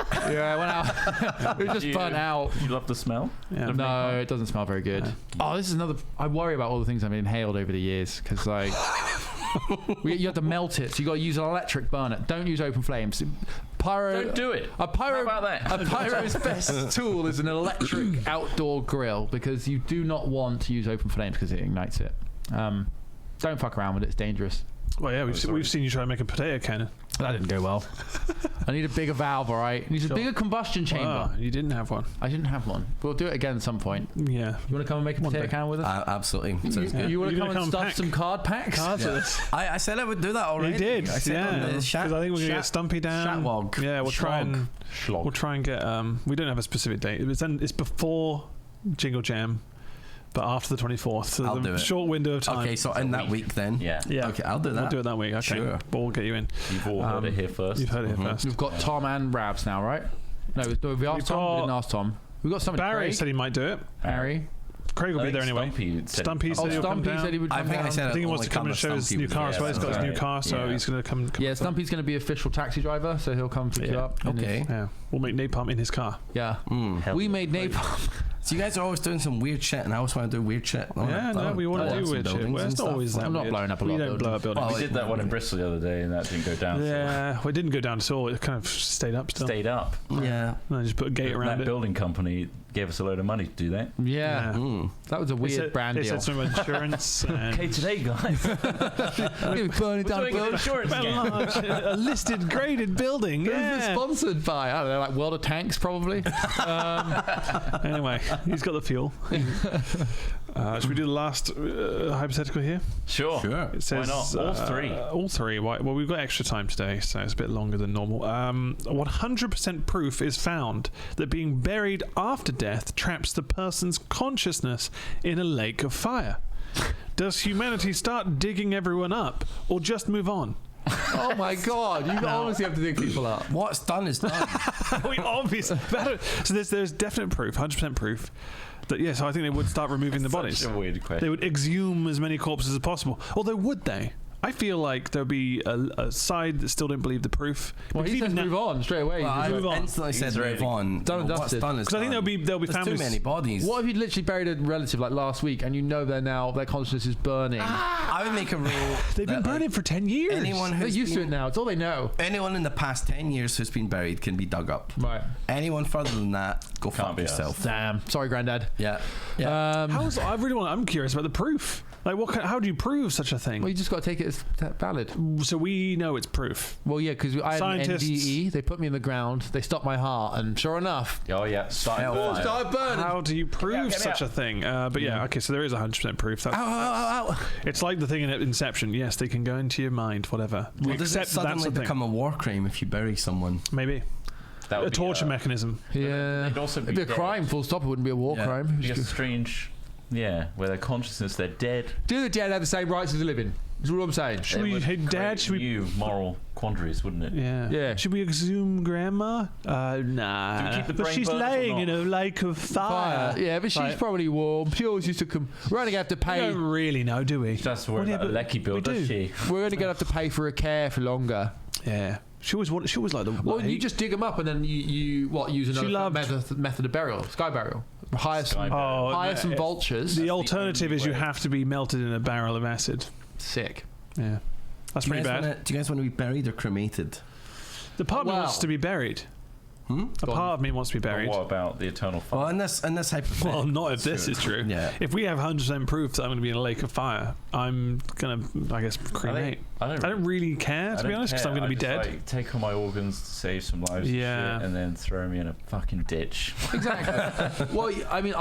Speaker 4: went out. It was just burnt out.
Speaker 3: You love the smell?
Speaker 4: Yeah. No, it doesn't smell very good. Yeah. This is another. I worry about all the things I've inhaled over the years because you have to melt it, so you got to use an electric burner. Don't use open flames.
Speaker 3: Don't do it. How about that?
Speaker 4: A pyro's best tool is an electric outdoor grill because you do not want to use open flames because it ignites it. Don't fuck around with it. It's dangerous.
Speaker 1: Well, yeah, we've seen you try to make a potato cannon.
Speaker 4: That didn't go well. I need a bigger valve, all right? I need a bigger combustion chamber.
Speaker 1: You didn't have one.
Speaker 4: I didn't have one. We'll do it again at some point.
Speaker 1: Yeah.
Speaker 4: You want to come and make a potato cannon with us?
Speaker 5: Absolutely.
Speaker 4: You want to come and stuff some card packs?
Speaker 1: Cards with us?
Speaker 5: I said I would do that already.
Speaker 1: You did.
Speaker 5: I said
Speaker 1: Because I think we're going to get Stumpy down.
Speaker 5: Shatwog.
Speaker 1: Yeah, we'll try and get... we don't have a specific date. It's before Jingle Jam. But after the 24th, so
Speaker 5: I'll do it.
Speaker 1: Short window of time.
Speaker 5: Okay, so in that week then.
Speaker 1: Yeah.
Speaker 5: Okay, I'll do that.
Speaker 1: We'll do it that week. Okay.
Speaker 5: Sure.
Speaker 1: But we'll get you in.
Speaker 3: You've all heard it here first.
Speaker 1: You've heard it here first.
Speaker 4: We've got Tom and Ravs now, right? No, we asked Tom. We didn't ask Tom. We've got somebody.
Speaker 1: Barry said he might do it.
Speaker 4: Harry.
Speaker 1: Craig will be there anyway.
Speaker 3: Stumpy
Speaker 1: said he'll come down.
Speaker 4: Said he would come down.
Speaker 5: I think
Speaker 1: he wants to come and show his new car as well. He's got his new car, so he's going to come.
Speaker 4: Yeah, Stumpy's going to be official taxi driver, so he'll come pick you up.
Speaker 5: Okay.
Speaker 1: Yeah, we'll make napalm in his car.
Speaker 4: Yeah. We made napalm.
Speaker 5: So you guys are always doing some weird shit, and I always want to do weird shit.
Speaker 1: We want to do weird shit. Well, it's not always that.
Speaker 4: I'm not blowing up a lot.
Speaker 1: We don't blow up buildings.
Speaker 3: We did that one in Bristol the other day, and that didn't go down.
Speaker 1: Yeah, well, it didn't go down at all. It kind of stayed up still.
Speaker 3: Stayed up.
Speaker 5: Yeah.
Speaker 1: And I just put a gate around it.
Speaker 3: That building company gave us a load of money to do that.
Speaker 4: Yeah. That was a weird brand deal.
Speaker 1: They said something about insurance.
Speaker 3: Okay, today, guys.
Speaker 4: We're burning down
Speaker 3: insurance again.
Speaker 1: A listed, graded building. Yeah.
Speaker 4: Sponsored by, I don't know, World of Tanks, probably.
Speaker 1: Anyway, he's got the fuel. Should we do the last hypothetical here?
Speaker 3: Sure.
Speaker 1: It says,
Speaker 3: why not?
Speaker 1: All three. Well, we've got extra time today, so it's a bit longer than normal. 100% proof is found that being buried after death traps the person's consciousness in a lake of fire. Does humanity start digging everyone up, or just move on?
Speaker 4: Oh my God! You obviously have to dig people up.
Speaker 5: What's done is done.
Speaker 1: We obviously. So there's definite proof, 100% proof. That yes, I think they would start removing the bodies.
Speaker 3: Such a weird question.
Speaker 1: They would exhume as many corpses as possible. Although, would they? I feel like there'll be a side that still don't believe the proof.
Speaker 4: Well, he says move on straight away.
Speaker 5: I
Speaker 1: move on.
Speaker 5: instantly said move on.
Speaker 4: Done and
Speaker 5: What's
Speaker 4: dusted.
Speaker 5: done is
Speaker 1: Because I think there'll be
Speaker 5: There's
Speaker 1: families.
Speaker 5: too many bodies.
Speaker 4: What if you literally buried a relative last week and you know their consciousness is burning?
Speaker 5: I would make a rule.
Speaker 1: They've been burning for 10 years.
Speaker 5: Anyone
Speaker 4: They're
Speaker 5: who's
Speaker 4: used to it now. It's all they know.
Speaker 5: Anyone in the past 10 years who's been buried can be dug up.
Speaker 4: Right.
Speaker 5: Anyone further than that, go fuck
Speaker 3: be
Speaker 5: yourself.
Speaker 4: Damn. Sorry, Granddad.
Speaker 5: Yeah.
Speaker 1: I'm curious about the proof. Like, how do you prove such a thing?
Speaker 4: Well, you just got to take it as valid.
Speaker 1: So we know it's proof.
Speaker 4: Well, yeah, because I had an NDE. They put me in the ground. They stopped my heart, and sure enough,
Speaker 3: started
Speaker 4: burning.
Speaker 1: How do you prove such a thing? But yeah, okay, so there is 100% proof.
Speaker 4: Ow.
Speaker 1: It's like the thing in Inception. Yes, they can go into your mind, whatever.
Speaker 5: Well, does it suddenly become a war crime if you bury someone?
Speaker 1: Maybe. A torture mechanism.
Speaker 4: Yeah.
Speaker 3: It'd also
Speaker 4: It'd be a crime, full stop. It wouldn't be a war crime.
Speaker 3: It'd be a strange... Yeah, where their consciousness, they're dead.
Speaker 4: Do the dead have the same rights as the living? Is what I'm saying.
Speaker 1: Should we, hey, Dad, should we...
Speaker 3: new moral quandaries, wouldn't it?
Speaker 1: Yeah. Should we exhume Grandma? Nah.
Speaker 3: Do we keep the
Speaker 1: but
Speaker 3: brain
Speaker 1: she's
Speaker 3: burns or
Speaker 1: laying
Speaker 3: not?
Speaker 1: in a lake of fire.
Speaker 4: Yeah, but she's probably warm. She always used to come. We're only going to have to pay.
Speaker 1: We don't really know, do we?
Speaker 3: She has to worry about a lecky bill, does she?
Speaker 4: We're only going to have to pay for her care for longer.
Speaker 1: Yeah. She always like the...
Speaker 4: Well, you just dig them up and then you use another method of burial, sky burial. Hire some vultures.
Speaker 1: The alternative is you have to be melted in a barrel of acid.
Speaker 4: Sick.
Speaker 1: Yeah. That's pretty bad.
Speaker 5: Do you guys want to be buried or cremated?
Speaker 1: The part of me wants to be buried. A part of me wants to be buried.
Speaker 3: But what about the eternal fire?
Speaker 5: Well, in this hypothetical...
Speaker 1: Well, not if this is true.
Speaker 5: Yeah.
Speaker 1: If we have 100% proof that I'm going to be in a lake of fire, I'm going to, I guess, cremate. I don't really care, to be honest, because I'm going to be dead.
Speaker 3: Like, take all my organs to save some lives and then throw me in a fucking ditch.
Speaker 4: Exactly. Well, I mean,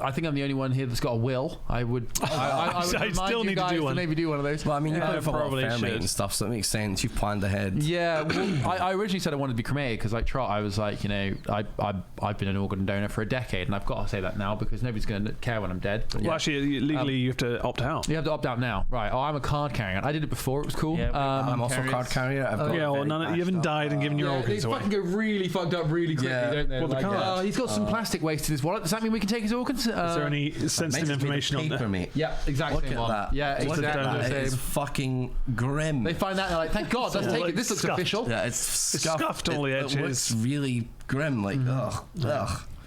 Speaker 4: I think I'm the only one here that's got a will. I would
Speaker 1: still need to do one.
Speaker 4: Maybe do one of those.
Speaker 5: Well, I mean, you
Speaker 1: probably
Speaker 5: should and stuff, so it makes sense. You've planned ahead.
Speaker 4: Yeah, well, I originally said I wanted to be cremated because, like Trott, I was like, I've been an organ donor for a decade, and I've got to say that now because nobody's going to care when I'm dead. But,
Speaker 1: well, actually, legally, you have to opt out.
Speaker 4: You have to opt out now, right? Oh, I'm a card carrier. I did it before; it was cool.
Speaker 3: Yeah,
Speaker 5: I'm also a card carrier. I've got
Speaker 1: you haven't died and given your organs away.
Speaker 4: They fucking go really fucked up really quickly, don't they?
Speaker 1: Well, the card.
Speaker 4: He's got some plastic waste in his wallet. Does that mean we can take his organs?
Speaker 1: Is there any sensitive information on there?
Speaker 5: Mate.
Speaker 4: Yeah, exactly.
Speaker 5: Look at that.
Speaker 4: Yeah, exactly.
Speaker 5: That is fucking grim.
Speaker 4: They find that and they're like, thank God, let's take it. This looks
Speaker 1: scuffed.
Speaker 4: official.
Speaker 5: Yeah, it's scuffed
Speaker 1: on the edges.
Speaker 5: It looks really grim. Like, ugh.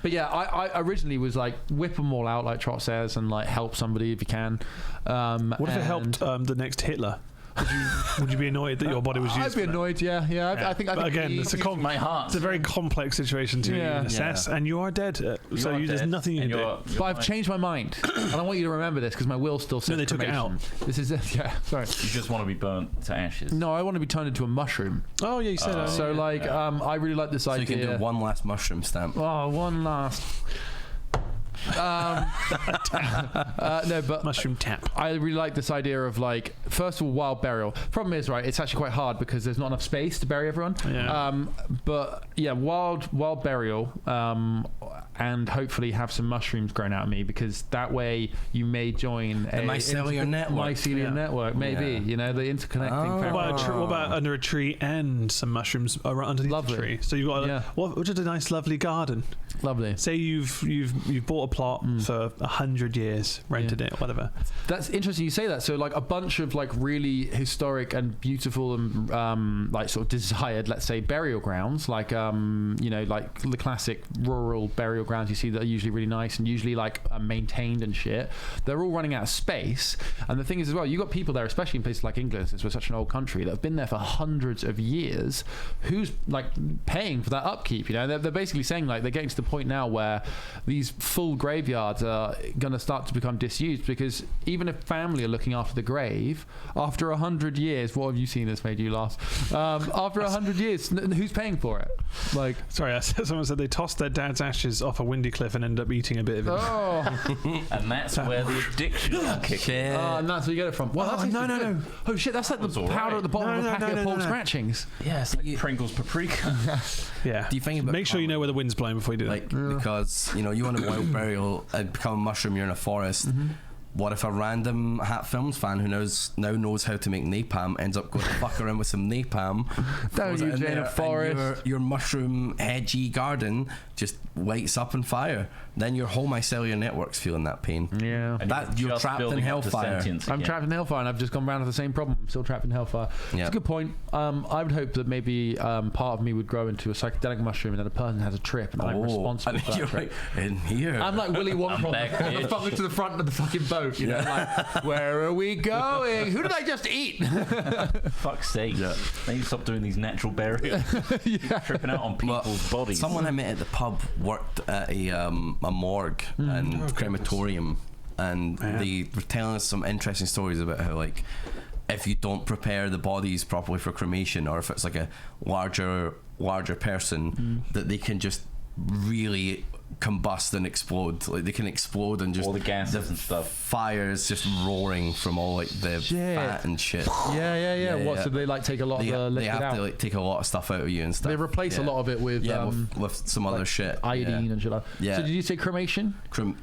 Speaker 4: But yeah, I originally was like, whip them all out, like Trott says, and like help somebody if you can.
Speaker 1: What if it helped the next Hitler? Would you be annoyed that your body was used?
Speaker 4: I'd be annoyed, yeah. I think
Speaker 1: again, it's a very complex situation to even assess, and you are dead. There's nothing you can do.
Speaker 4: But I've changed my mind, and I want you to remember this because my will still says.
Speaker 1: No, they took it out.
Speaker 4: This is sorry.
Speaker 3: You just want to be burnt to ashes.
Speaker 4: No, I want to be turned into a mushroom.
Speaker 1: Oh yeah, you said that.
Speaker 4: So I really like this idea.
Speaker 5: So you can do one last mushroom stamp.
Speaker 4: Oh, one last. No, but
Speaker 1: mushroom tap.
Speaker 4: I really like this idea of like, first of all, wild burial. Problem is, right, it's actually quite hard because there's not enough space to bury everyone.
Speaker 1: Yeah.
Speaker 4: But yeah, wild burial, and hopefully have some mushrooms grown out of me because that way you may join
Speaker 5: the mycelial
Speaker 4: network. Maybe the interconnecting.
Speaker 1: What about under a tree and some mushrooms underneath the tree? So you've got just a nice, lovely garden.
Speaker 4: Lovely.
Speaker 1: Say you've bought a plot for 100 years, rented it, whatever.
Speaker 4: That's interesting you say that. So like a bunch of like really historic and beautiful and like sort of desired, let's say, burial grounds, like like the classic rural burial grounds you see that are usually really nice and usually like maintained and shit. They're all running out of space. And the thing is as well, you got people there, especially in places like England, since we're such an old country, that have been there for hundreds of years, who's like paying for that upkeep. They're basically saying like they're getting to the point now where these full graveyards are going to start to become disused because even if family are looking after the grave, after 100 years, what have you seen that's made you laugh? After 100 years, who's paying for it? Like,
Speaker 1: sorry, someone said they tossed their dad's ashes off a windy cliff and ended up eating a bit of it.
Speaker 4: Oh,
Speaker 3: and that's where the addiction kicks in.
Speaker 4: And that's where you get it from. Well, no. Oh shit, that's like the powder at the bottom of a packet of pork scratchings.
Speaker 3: Yeah, it's like Pringles paprika.
Speaker 1: Yeah.
Speaker 5: Do you think
Speaker 1: make sure you know where the wind's blowing before you do that?
Speaker 5: Because you want a wild burial and become a mushroom, you're in a forest. What if a random Hat Films fan who now knows how to make napalm ends up going to fuck around with some napalm
Speaker 4: down in a forest,
Speaker 5: your mushroom hedgy garden just lights up on fire? Then your whole mycelial network's feeling that pain.
Speaker 4: Yeah,
Speaker 5: that you're trapped in hellfire.
Speaker 4: I'm trapped in hellfire, and I've just gone round to the same problem. I'm still trapped in hellfire. It's a good point. I would hope that maybe part of me would grow into a psychedelic mushroom, and then a person has a trip, and I'm responsible for that trip.
Speaker 5: Like, in here,
Speaker 4: I'm like Willy Wonka. I'm fucking to the front of the fucking boat. Like, where are we going? Who did I just eat?
Speaker 3: Fuck's sake! They need to stop doing these natural burials. Tripping out on people's bodies.
Speaker 5: Someone I met at the pub worked at a morgue and crematorium. and they were telling us some interesting stories about how, like, if you don't prepare the bodies properly for cremation, or if it's like a larger person, that they can just really combust and explode. Like, they can explode and just
Speaker 3: all the gases and stuff.
Speaker 5: Fires just roaring from all, like, the fat and shit.
Speaker 4: What? So they like take a lot of the liquid
Speaker 5: they have
Speaker 4: out?
Speaker 5: to, like, take a lot of stuff out of you and stuff.
Speaker 4: They replace a lot of it with
Speaker 5: with some other shit,
Speaker 4: iodine and shit.
Speaker 5: Yeah.
Speaker 4: So did you say cremation?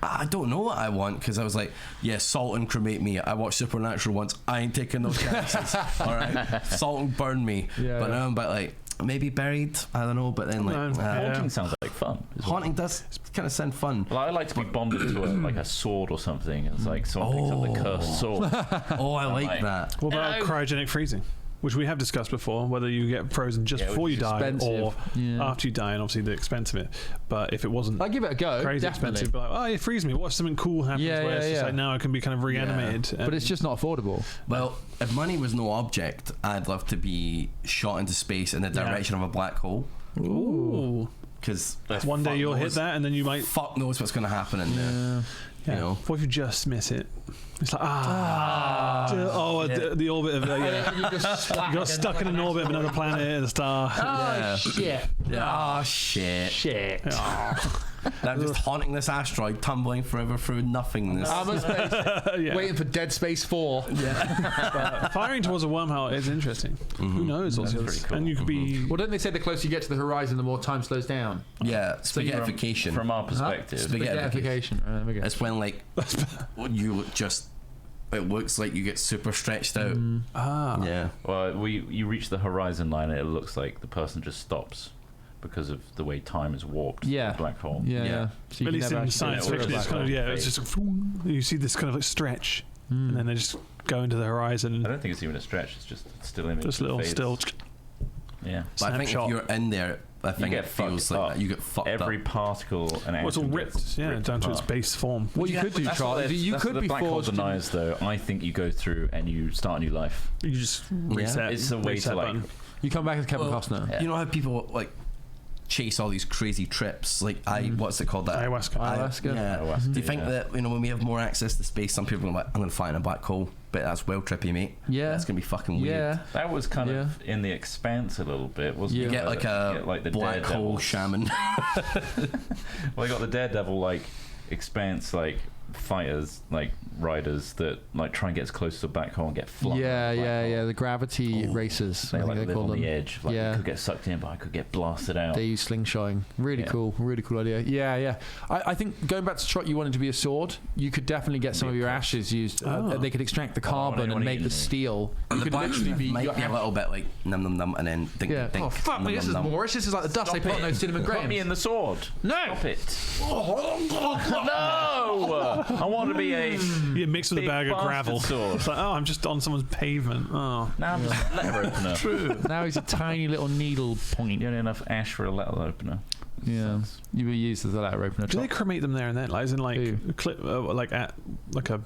Speaker 5: I don't know what I want, because I was like, salt and cremate me. I watched Supernatural once. I ain't taking those chances. All right, salt and burn me. Now I'm about, like, maybe buried. I don't know, but then, like,
Speaker 3: haunting sounds like fun.
Speaker 5: Haunting does kind of sound fun.
Speaker 3: Well, I like to be bonded to like a sword or something. It's like someone picks up the cursed sword.
Speaker 5: I like that.
Speaker 1: What about cryogenic freezing? Which we have discussed before, whether you get frozen just before you die or after you die, and obviously the expense of it. But if it wasn't,
Speaker 4: I'd give it a go.
Speaker 1: Crazy expensive, but like, you freeze me. What if something cool happens where it's just like, now I can be kind of reanimated?
Speaker 4: But it's just not affordable.
Speaker 5: Well, if money was no object, I'd love to be shot into space in the direction of a black hole.
Speaker 1: Ooh.
Speaker 5: Because
Speaker 1: one day you'll hit that, and then you might.
Speaker 5: Fuck knows what's going to happen in there.
Speaker 1: Yeah. You know, what if you just miss it? It's like the orbit of you got stuck in an orbit of another planet and a star.
Speaker 5: Shit. I'm just haunting this asteroid, tumbling forever through nothingness.
Speaker 4: Waiting for Dead Space 4.
Speaker 1: But firing towards a wormhole is interesting. Who knows?
Speaker 3: That's pretty cool.
Speaker 1: And you could be.
Speaker 4: Well, don't they say the closer you get to the horizon, the more time slows down?
Speaker 5: Yeah, spaghettification.
Speaker 3: From our perspective,
Speaker 4: spaghettification.
Speaker 5: It's when, like, you just. It looks like you get super stretched out. Yeah.
Speaker 3: Well, you reach the horizon line, and it looks like the person just stops because of the way time is warped.
Speaker 4: Yeah.
Speaker 3: The black hole.
Speaker 4: Yeah.
Speaker 1: So at least in science fiction, it's kind of it's just you see this kind of like stretch, and then they just go into the horizon.
Speaker 3: I don't think it's even a stretch. It's just still image.
Speaker 1: Just little still.
Speaker 3: Yeah.
Speaker 5: But I think if you're in there, I think it feels like that. You get fucked up.
Speaker 3: Every particle and
Speaker 1: it's all ripped, down to its base form.
Speaker 4: What you could do, Trott, you could be
Speaker 3: black hole deniers, though. I think you go through and you start a new life.
Speaker 1: You just reset.
Speaker 3: It's a way to like.
Speaker 4: You come back as Kevin Costner.
Speaker 5: Yeah. You know how people like chase all these crazy trips, like what's it called? That
Speaker 1: ayahuasca.
Speaker 5: Ayahuasca. Do you think that when we have more access to space, some people are like, I'm going to fly in a black hole? But that's well trippy, mate. Yeah, that's gonna be fucking weird.
Speaker 4: Yeah,
Speaker 3: that was kind of in The Expanse a little bit, wasn't it?
Speaker 5: You get like the black hole shaman.
Speaker 3: Well, you got the Daredevil like Expanse like fighters, like riders that like try and get as close to the black hole and get flung.
Speaker 4: The gravity racers.
Speaker 3: They like live on the edge. Like you could get sucked in, but I could get blasted out.
Speaker 4: They use slingshotting. Really cool idea. Yeah. I think going back to Trott, you wanted to be a sword. You could definitely get some of your ashes used. They could extract the carbon and make the steel. You could literally be
Speaker 5: a little bit like num num num, and then dink dink.
Speaker 4: Oh fuck me! This is Morris. This is like the dust they put on those cinnamon grahams.
Speaker 3: Put me in the sword.
Speaker 4: No.
Speaker 3: Stop it. No. I want to be a
Speaker 1: mixed with a bag of gravel.
Speaker 3: Sword.
Speaker 1: It's like, I'm just on someone's pavement.
Speaker 3: Now I'm just a letter opener.
Speaker 4: True. Now he's a tiny little needle point.
Speaker 3: You don't have enough ash for a letter opener.
Speaker 4: Yeah, you were used as a letter opener.
Speaker 1: Do they cremate them there and then, like, as in like like at like a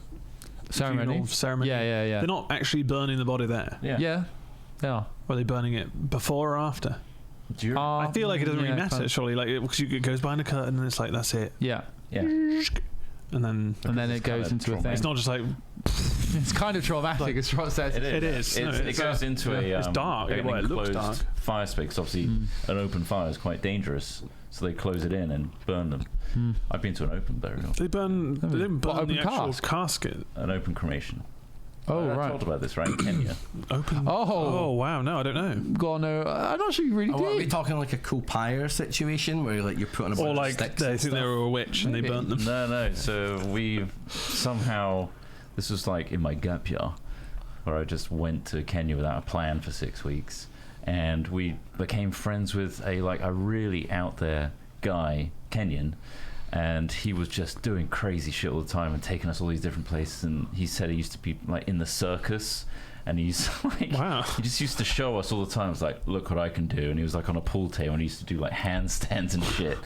Speaker 4: ceremony? Yeah.
Speaker 1: They're not actually burning the body there.
Speaker 4: Yeah. Or
Speaker 1: are they burning it before or after? I feel like it doesn't really matter, surely, like because it goes behind a curtain and it's like that's it.
Speaker 4: Yeah.
Speaker 1: And then
Speaker 4: it goes into a thing.
Speaker 1: It's not just like.
Speaker 4: It's kind of traumatic, as Trott says.
Speaker 1: It is.
Speaker 3: It goes into
Speaker 1: it's dark.
Speaker 3: It
Speaker 1: looks dark.
Speaker 3: Fire space. Obviously, an open fire is quite dangerous, so they close it in and burn them. I've been to an open burial.
Speaker 1: They didn't burn the actual casket.
Speaker 3: An open cremation.
Speaker 4: Oh, right.
Speaker 3: I talked about this, right? In Kenya.
Speaker 1: Open. Oh, wow. No, I don't know.
Speaker 4: God, no. I'm not sure you really did.
Speaker 5: Are we talking like a cool pyre situation where like you're putting a bunch of sticks
Speaker 1: they think they were a witch and they burnt them?
Speaker 3: No. So we somehow, this was like in my gap year, where I just went to Kenya without a plan for 6 weeks, and we became friends with a really out there guy, Kenyan. And he was just doing crazy shit all the time and taking us all these different places. And he said he used to be like in the circus, and he's like, wow. He just used to show us all the time. It was like, look what I can do. And he was like on a pool table and he used to do like handstands and shit.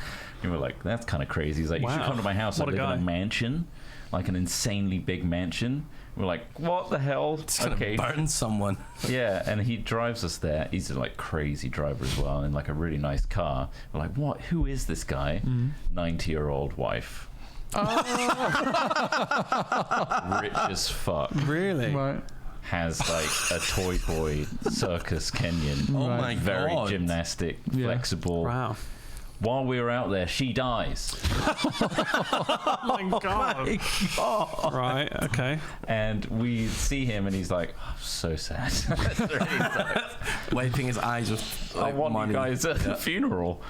Speaker 3: And we're like, that's kind of crazy. He's like, you should come to my house. I live in a mansion, like an insanely big mansion. We're like, what the hell?
Speaker 5: It's gonna burn someone.
Speaker 3: Yeah, and he drives us there. He's a like crazy driver as well, in like a really nice car. We're like, what? Who is this guy? 90-year-old wife, Rich as fuck.
Speaker 1: Really?
Speaker 4: Right.
Speaker 3: Has like a toy boy circus Kenyan.
Speaker 5: Oh my
Speaker 3: Very
Speaker 5: God.
Speaker 3: gymnastic, flexible.
Speaker 1: Wow.
Speaker 3: While we were out there, she dies.
Speaker 1: Oh my God. Right. Okay.
Speaker 3: And we see him and he's like, oh, so sad. That's really sad.
Speaker 5: Wiping his eyes with
Speaker 3: I want you guys at the funeral.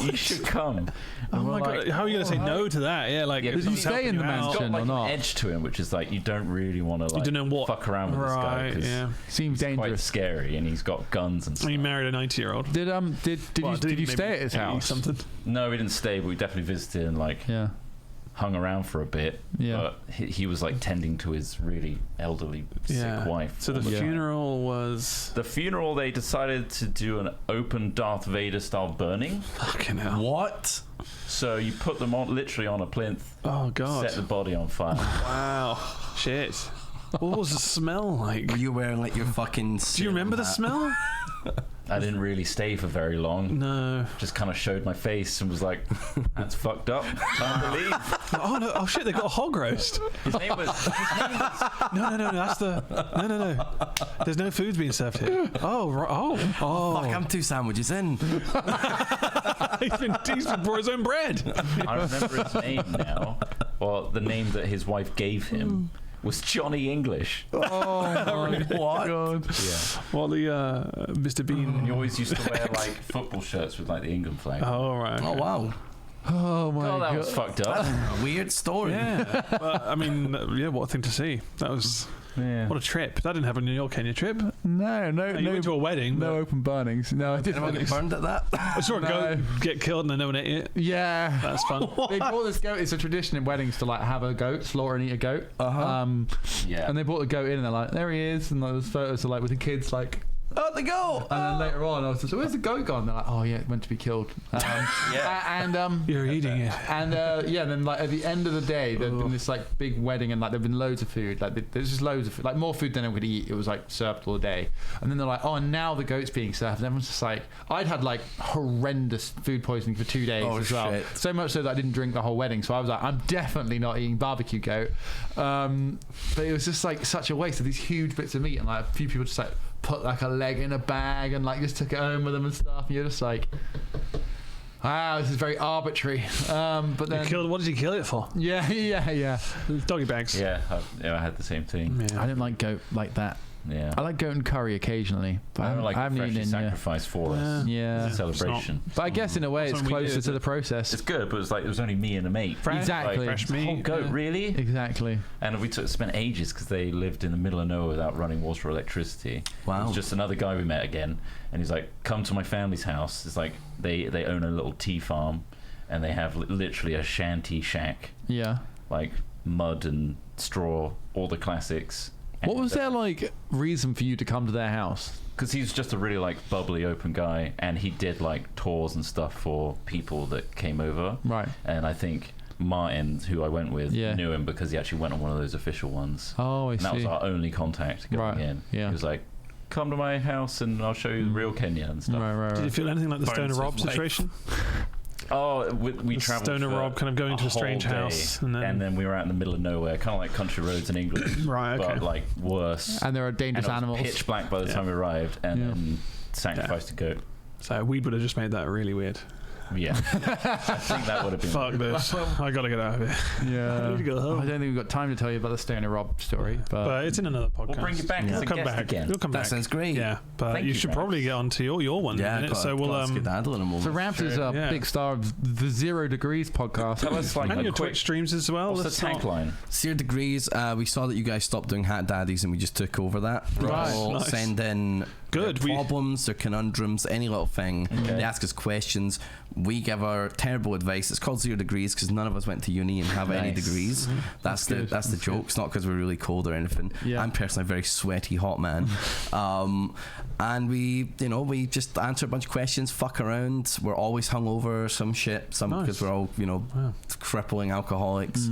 Speaker 3: You should come.
Speaker 1: Oh my God. How are you going to say no to that? Yeah, like,
Speaker 3: Yeah,
Speaker 1: if
Speaker 3: did you
Speaker 1: someone's
Speaker 4: stay in
Speaker 1: helping
Speaker 4: the
Speaker 1: you out-
Speaker 3: It's got
Speaker 4: mansion?
Speaker 3: like
Speaker 4: or not?
Speaker 3: an edge to him, which is like you don't really want to like
Speaker 1: don't know what-
Speaker 3: fuck around with this guy
Speaker 1: Right,
Speaker 3: because
Speaker 1: yeah.
Speaker 4: Seems
Speaker 3: he's quite
Speaker 4: dangerous.
Speaker 3: scary and he's got guns and
Speaker 1: I
Speaker 3: stuff.
Speaker 1: mean, married a 90-year-old.
Speaker 4: Did
Speaker 1: Well,
Speaker 4: did you stay at his
Speaker 1: maybe
Speaker 4: house?
Speaker 1: Something.
Speaker 3: No, we didn't stay, but we definitely visited and like
Speaker 4: Yeah.
Speaker 3: hung around for a bit.
Speaker 4: Yeah.
Speaker 3: But he was like tending to his really elderly, sick wife.
Speaker 1: So the
Speaker 3: all time.
Speaker 1: funeral was
Speaker 3: The funeral, they decided to do an open Darth Vader style burning.
Speaker 1: fucking hell.
Speaker 5: What?
Speaker 3: So you put them on literally on a plinth,
Speaker 1: Oh God.
Speaker 3: set the body on fire.
Speaker 1: Wow. Shit. What was the smell like?
Speaker 5: Were you wearing like your fucking?
Speaker 1: Do you remember the smell?
Speaker 3: I didn't really stay for very long.
Speaker 1: No.
Speaker 3: Just kind of showed my face and was like, "That's fucked up. Time to leave."
Speaker 1: Oh no! Oh shit! They got a hog roast.
Speaker 3: His name was
Speaker 1: No. That's the. No. There's no food being served here. Oh right. Oh.
Speaker 5: Fuck! I'm 2 sandwiches in.
Speaker 1: He's been brought his own bread.
Speaker 3: I remember his name now, or the name that his wife gave him was Johnny English.
Speaker 4: Oh my
Speaker 5: What?
Speaker 4: God.
Speaker 3: Yeah.
Speaker 1: Well, the Mr. Bean.
Speaker 3: He always used to wear like football shirts with like the England flag.
Speaker 1: Oh right.
Speaker 5: Oh wow.
Speaker 4: Oh my
Speaker 3: Oh, that
Speaker 4: God.
Speaker 3: was fucked up.
Speaker 5: Weird story.
Speaker 1: Yeah. But, I mean, yeah. What a thing to see. That was
Speaker 3: Yeah.
Speaker 1: what a trip. That didn't happen in your Kenya trip.
Speaker 4: No,
Speaker 1: You went to a wedding.
Speaker 4: no
Speaker 1: but
Speaker 4: open burnings. No, I
Speaker 5: Anyone
Speaker 4: didn't.
Speaker 5: get burned at that?
Speaker 1: I saw a goat get killed and then no one ate it.
Speaker 4: Yeah.
Speaker 1: That's fun.
Speaker 4: They brought this goat. It's a tradition in weddings to like have a goat, slaughter and eat a goat.
Speaker 5: Uh-huh.
Speaker 3: Yeah.
Speaker 4: And they brought the goat in and they're like, there he is. And like, there's photos of like with the kids like,
Speaker 5: Oh, the goat.
Speaker 4: and then later on I was just, so where's the goat gone? They're like, oh yeah, it went to be killed. And
Speaker 1: You're eating it.
Speaker 4: and yeah, then like at the end of the day, there'd been this like big wedding and like there'd been loads of food. Like there's just loads of food, like more food than I could eat. It was like served all day. And then they're like, oh, and now the goat's being served. And everyone's just like, I'd had like horrendous food poisoning for 2 days as well.
Speaker 5: Shit.
Speaker 4: So much so that I didn't drink the whole wedding. So I was like, I'm definitely not eating barbecue goat. But it was just like such a waste of these huge bits of meat. And like a few people just like put like a leg in a bag and like just took it home with them and stuff. And you're just like, wow, this is very arbitrary. But then,
Speaker 1: What did you kill it for?
Speaker 4: yeah.
Speaker 1: Doggy bags.
Speaker 3: Yeah, I had the same thing.
Speaker 1: Yeah.
Speaker 4: I didn't like goat like that.
Speaker 3: Yeah.
Speaker 4: I like goat and curry occasionally, but
Speaker 3: I don't like
Speaker 4: I haven't
Speaker 3: freshly
Speaker 4: eaten in
Speaker 3: sacrificed for us.
Speaker 4: Yeah.
Speaker 3: It's a celebration.
Speaker 4: But I guess in a way it's
Speaker 1: Something we
Speaker 4: closer
Speaker 1: did,
Speaker 4: to the process.
Speaker 3: It's good, but it's like it was only me and a mate.
Speaker 4: Exactly.
Speaker 3: Like,
Speaker 1: Fresh
Speaker 3: whole
Speaker 1: meat.
Speaker 3: goat,
Speaker 1: Yeah.
Speaker 3: really?
Speaker 4: Exactly.
Speaker 3: And we spent ages because they lived in the middle of nowhere without running water or electricity.
Speaker 5: Wow.
Speaker 3: It was just another guy we met again, and he's like, "Come to my family's house." It's like they own a little tea farm, and they have literally a shanty shack,
Speaker 4: Yeah.
Speaker 3: like mud and straw, all the classics.
Speaker 4: What was their like reason for you to come to their house?
Speaker 3: Because he's just a really like bubbly, open guy, and he did like tours and stuff for people that came over.
Speaker 4: Right.
Speaker 3: And I think Martin, who I went with,
Speaker 4: Yeah.
Speaker 3: knew him because he actually went on one of those official ones.
Speaker 4: Oh, I
Speaker 3: And that was
Speaker 4: see.
Speaker 3: our only contact going
Speaker 4: Right,
Speaker 3: in.
Speaker 4: yeah.
Speaker 3: He was like, "Come to my house and I'll show you the real Kenya and stuff."
Speaker 4: Right.
Speaker 1: Did you feel anything like the Stoner
Speaker 3: Bones
Speaker 1: Rob
Speaker 3: of life.
Speaker 1: situation?
Speaker 3: Oh, we
Speaker 1: The
Speaker 3: travelled
Speaker 1: Stoner
Speaker 3: for
Speaker 1: Rob kind of going to a
Speaker 3: whole
Speaker 1: strange
Speaker 3: day,
Speaker 1: house and then-
Speaker 3: we were out in the middle of nowhere, kind of like country roads in England,
Speaker 1: Right, okay.
Speaker 3: but like worse.
Speaker 4: And there are dangerous
Speaker 3: And it was
Speaker 4: animals.
Speaker 3: pitch black by the
Speaker 1: Yeah.
Speaker 3: time we arrived, and
Speaker 4: Yeah.
Speaker 3: then sacrificed a goat.
Speaker 1: So weed would have just made that really weird.
Speaker 3: Yeah, I think that would have been.
Speaker 1: Fuck this. I gotta get out of here.
Speaker 4: Yeah.
Speaker 1: I need to go home.
Speaker 4: I don't think we've got time to tell you about the Stoner Rob story,
Speaker 1: But it's in another podcast.
Speaker 3: We'll bring you back as
Speaker 1: You'll
Speaker 3: a
Speaker 1: come
Speaker 3: guest
Speaker 1: back
Speaker 3: again.
Speaker 1: You'll come
Speaker 5: That
Speaker 1: back.
Speaker 5: sounds great.
Speaker 1: Yeah, but
Speaker 3: Thank
Speaker 1: you
Speaker 3: you,
Speaker 1: should
Speaker 3: Ravs.
Speaker 1: probably get on to your one.
Speaker 5: Yeah,
Speaker 1: in a minute.
Speaker 5: got,
Speaker 1: So we'll
Speaker 5: got skedaddle in a moment.
Speaker 4: So Ravs is a
Speaker 1: Yeah.
Speaker 4: big star of the 0 Degrees podcast.
Speaker 3: Tell us like
Speaker 1: and
Speaker 3: a
Speaker 1: your
Speaker 3: quick.
Speaker 1: Twitch streams as well.
Speaker 3: What's
Speaker 1: Let's
Speaker 3: the
Speaker 1: not-
Speaker 3: tagline?
Speaker 5: 0 Degrees, we saw that you guys stopped doing Hat Daddies and we just took over that.
Speaker 1: Right.
Speaker 5: People
Speaker 1: Nice.
Speaker 5: send in
Speaker 1: Good,
Speaker 5: their
Speaker 1: we-
Speaker 5: problems, their conundrums, any little thing.
Speaker 3: Okay.
Speaker 5: They ask us questions. We give our terrible advice. It's called 0 Degrees because none of us went to uni and have any
Speaker 3: Nice.
Speaker 5: degrees. That's the joke. It's not because we're really cold or anything.
Speaker 4: Yeah.
Speaker 5: I'm personally a very sweaty hot man. And we just answer a bunch of questions, fuck around. We're always hungover, some shit, some
Speaker 1: Nice.
Speaker 5: because we're all
Speaker 1: Wow.
Speaker 5: crippling alcoholics.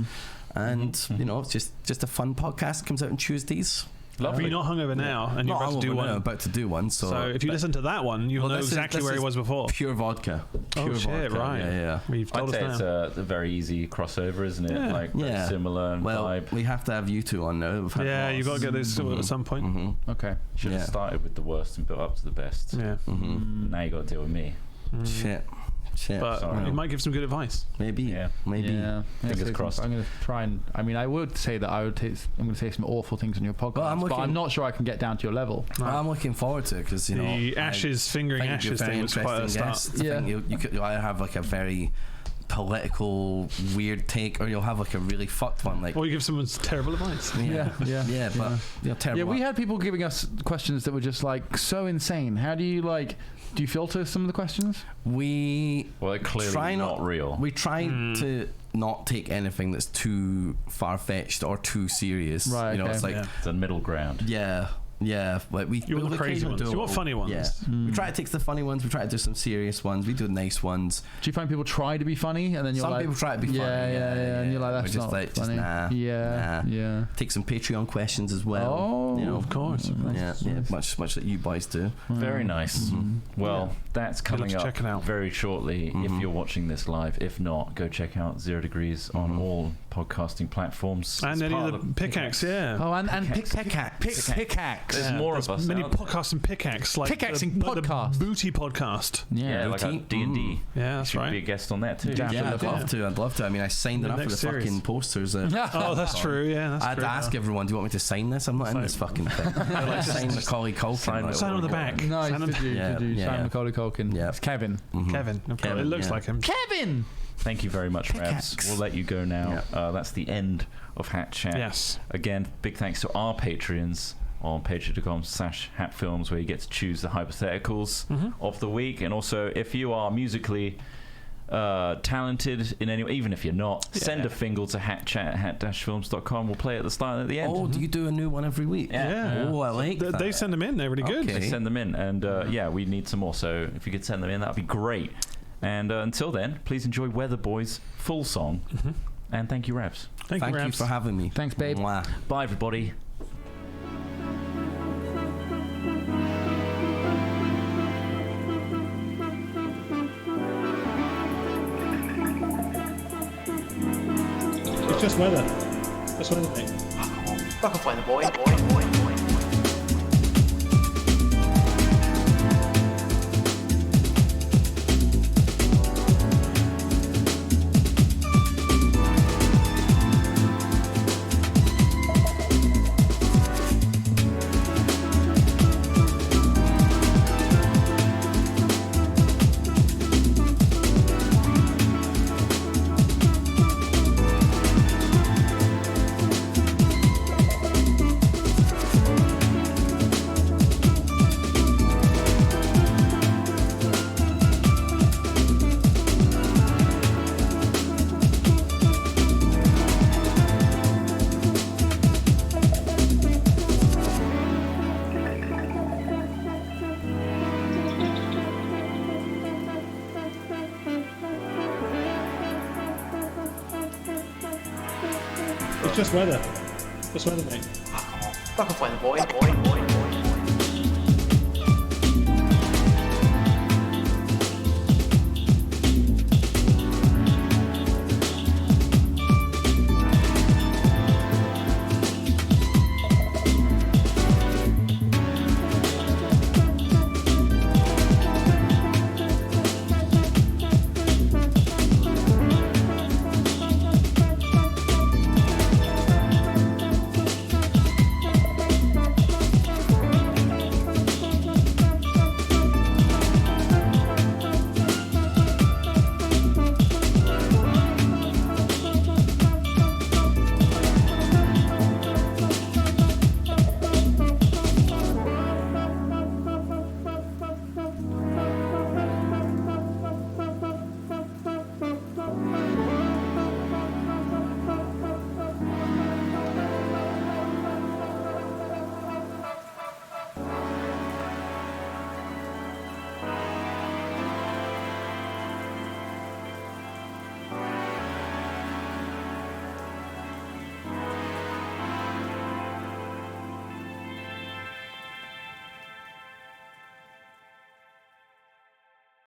Speaker 5: And it's just a fun podcast. It comes out on Tuesdays.
Speaker 3: Lovely.
Speaker 1: But you're not hungover now, and you're
Speaker 5: Not
Speaker 1: about to do
Speaker 5: hungover
Speaker 1: one.
Speaker 5: now, about to do one. So
Speaker 1: if you listen to that one, you'll know
Speaker 5: this is-
Speaker 1: exactly
Speaker 5: this
Speaker 1: where he
Speaker 5: is
Speaker 1: was before.
Speaker 5: Pure vodka.
Speaker 1: Oh
Speaker 5: Pure
Speaker 1: shit!
Speaker 5: vodka.
Speaker 1: Right.
Speaker 5: Yeah.
Speaker 1: Well, you've
Speaker 3: I'd
Speaker 1: told
Speaker 3: say
Speaker 1: us
Speaker 3: it's
Speaker 1: now.
Speaker 3: a very easy crossover, isn't it?
Speaker 1: Yeah.
Speaker 3: Like very
Speaker 5: Yeah.
Speaker 3: similar
Speaker 5: Well,
Speaker 3: vibe.
Speaker 5: we have to have you two on now. We've had
Speaker 1: Yeah,
Speaker 5: lots.
Speaker 1: you've got to get this sorted at some point.
Speaker 5: Mhm.
Speaker 4: Okay.
Speaker 3: Should have
Speaker 5: Yeah.
Speaker 3: started with the worst and built up to the best.
Speaker 1: Yeah,
Speaker 3: Now you got to deal with me.
Speaker 5: Shit.
Speaker 1: but
Speaker 3: Sorry.
Speaker 1: it might give some good advice.
Speaker 5: Maybe.
Speaker 3: Yeah.
Speaker 5: Maybe.
Speaker 4: Yeah.
Speaker 3: Fingers crossed.
Speaker 4: I'm going to try and. I mean, I would say that I'm going to say some awful things on your podcast,
Speaker 5: Well, I'm
Speaker 4: but
Speaker 5: looking-
Speaker 4: I'm not sure I can get down to your level.
Speaker 5: I'm looking forward to it because
Speaker 1: The ashes fingering
Speaker 5: think you're
Speaker 1: ashes
Speaker 5: very
Speaker 1: thing was quite a
Speaker 5: interesting
Speaker 1: start.
Speaker 5: guest. I
Speaker 4: Yeah.
Speaker 5: think you could either have like a very political weird take, or you'll have like a really fucked one. Like
Speaker 1: Or you give someone terrible advice.
Speaker 4: Yeah.
Speaker 5: but terrible.
Speaker 4: Yeah, we had people giving us questions that were just like so insane. How do you like? Do you filter some of the questions?
Speaker 5: we
Speaker 3: Well, they're clearly
Speaker 5: try
Speaker 3: not real.
Speaker 5: We try to not take anything that's too far fetched or too serious.
Speaker 4: Right,
Speaker 5: You know,
Speaker 4: okay.
Speaker 5: it's like
Speaker 1: Yeah.
Speaker 3: It's a middle ground.
Speaker 5: yeah. Like we
Speaker 1: You want
Speaker 5: we'll
Speaker 1: the crazy
Speaker 5: occasionally
Speaker 1: ones.
Speaker 5: do
Speaker 1: You want
Speaker 5: a-
Speaker 1: funny ones.
Speaker 5: Yeah. We try to take the funny ones. We try to do some serious ones. We do nice ones.
Speaker 4: Do you find people try to be funny and then you're
Speaker 5: Some
Speaker 4: like,
Speaker 5: people try to be funny.
Speaker 4: yeah, and you're like,
Speaker 5: We're
Speaker 4: that's
Speaker 5: just
Speaker 4: not
Speaker 5: like, just
Speaker 4: funny.
Speaker 5: nah.
Speaker 4: Yeah.
Speaker 5: Take some Patreon questions as well.
Speaker 4: Oh,
Speaker 5: you know,
Speaker 1: Of course.
Speaker 5: yeah, much like you boys do.
Speaker 3: Very nice. Well, that's coming
Speaker 1: to
Speaker 3: up
Speaker 1: check it out.
Speaker 3: very shortly if you're watching this live. If not, go check out 0 Degrees on all podcasting platforms.
Speaker 1: And
Speaker 3: It's
Speaker 1: any
Speaker 3: part
Speaker 1: of the pickaxe, yeah.
Speaker 4: Oh, and
Speaker 3: Pickaxe.
Speaker 4: pickaxe.
Speaker 3: There's more of us
Speaker 1: Many
Speaker 3: out there.
Speaker 1: podcasts and pickaxe, like
Speaker 4: Pickaxing
Speaker 1: like
Speaker 4: podcast.
Speaker 1: the Booty podcast.
Speaker 3: Yeah, like a
Speaker 5: Booty.
Speaker 3: D&D.
Speaker 1: Yeah, that's
Speaker 3: Should
Speaker 1: right.
Speaker 3: be a guest on that too.
Speaker 4: Yeah.
Speaker 1: Yeah.
Speaker 5: I'd love to. I mean, I signed
Speaker 1: The
Speaker 5: enough for the
Speaker 1: next series.
Speaker 5: fucking posters.
Speaker 1: Oh, that's true. Yeah, that's
Speaker 5: I had
Speaker 1: true.
Speaker 5: to ask everyone, do you want me to sign this? I'm not in this fucking thing. I like to sign Macaulay Culkin.
Speaker 3: Sign
Speaker 5: like,
Speaker 1: Sign on the back.
Speaker 4: Nice.
Speaker 1: Sign on
Speaker 4: Did you?
Speaker 5: Yeah,
Speaker 4: Did you?
Speaker 5: yeah.
Speaker 4: Simon Macaulay Culkin.
Speaker 5: Yeah.
Speaker 4: It's Kevin.
Speaker 1: Kevin. Of course. It looks
Speaker 5: yeah.
Speaker 1: like him.
Speaker 4: Kevin.
Speaker 3: Thank you very much,
Speaker 5: Pickaxe.
Speaker 3: Ravs. We'll let you go now. That's the end of Hat Chat.
Speaker 1: Yes.
Speaker 3: Again, big thanks to our Patreons on patreon.com/hatfilms, where you get to choose the hypotheticals of the week. And also, if you are musically talented in any way, even if you're not, send a fingal to hatchat@hat-films.com. We'll play at the start and at the end.
Speaker 5: Oh, do you do a new one every week?
Speaker 1: Yeah.
Speaker 5: Oh, I like that.
Speaker 1: They send them in. They're really good.
Speaker 5: Okay.
Speaker 3: They send them in, and we need some more. So if you could send them in, that'd be great. And until then, please enjoy Weather Boys full song. And thank you, Ravs.
Speaker 1: Thank you,
Speaker 5: you
Speaker 1: Ravs.
Speaker 5: for having me.
Speaker 4: Thanks, babe.
Speaker 5: Mwah.
Speaker 3: Bye, everybody.
Speaker 1: It's just weather. Just weather, mate.
Speaker 2: Fuck off, weather boy.
Speaker 1: It's just weather. Just weather, mate.
Speaker 2: Fuck off, weather boy.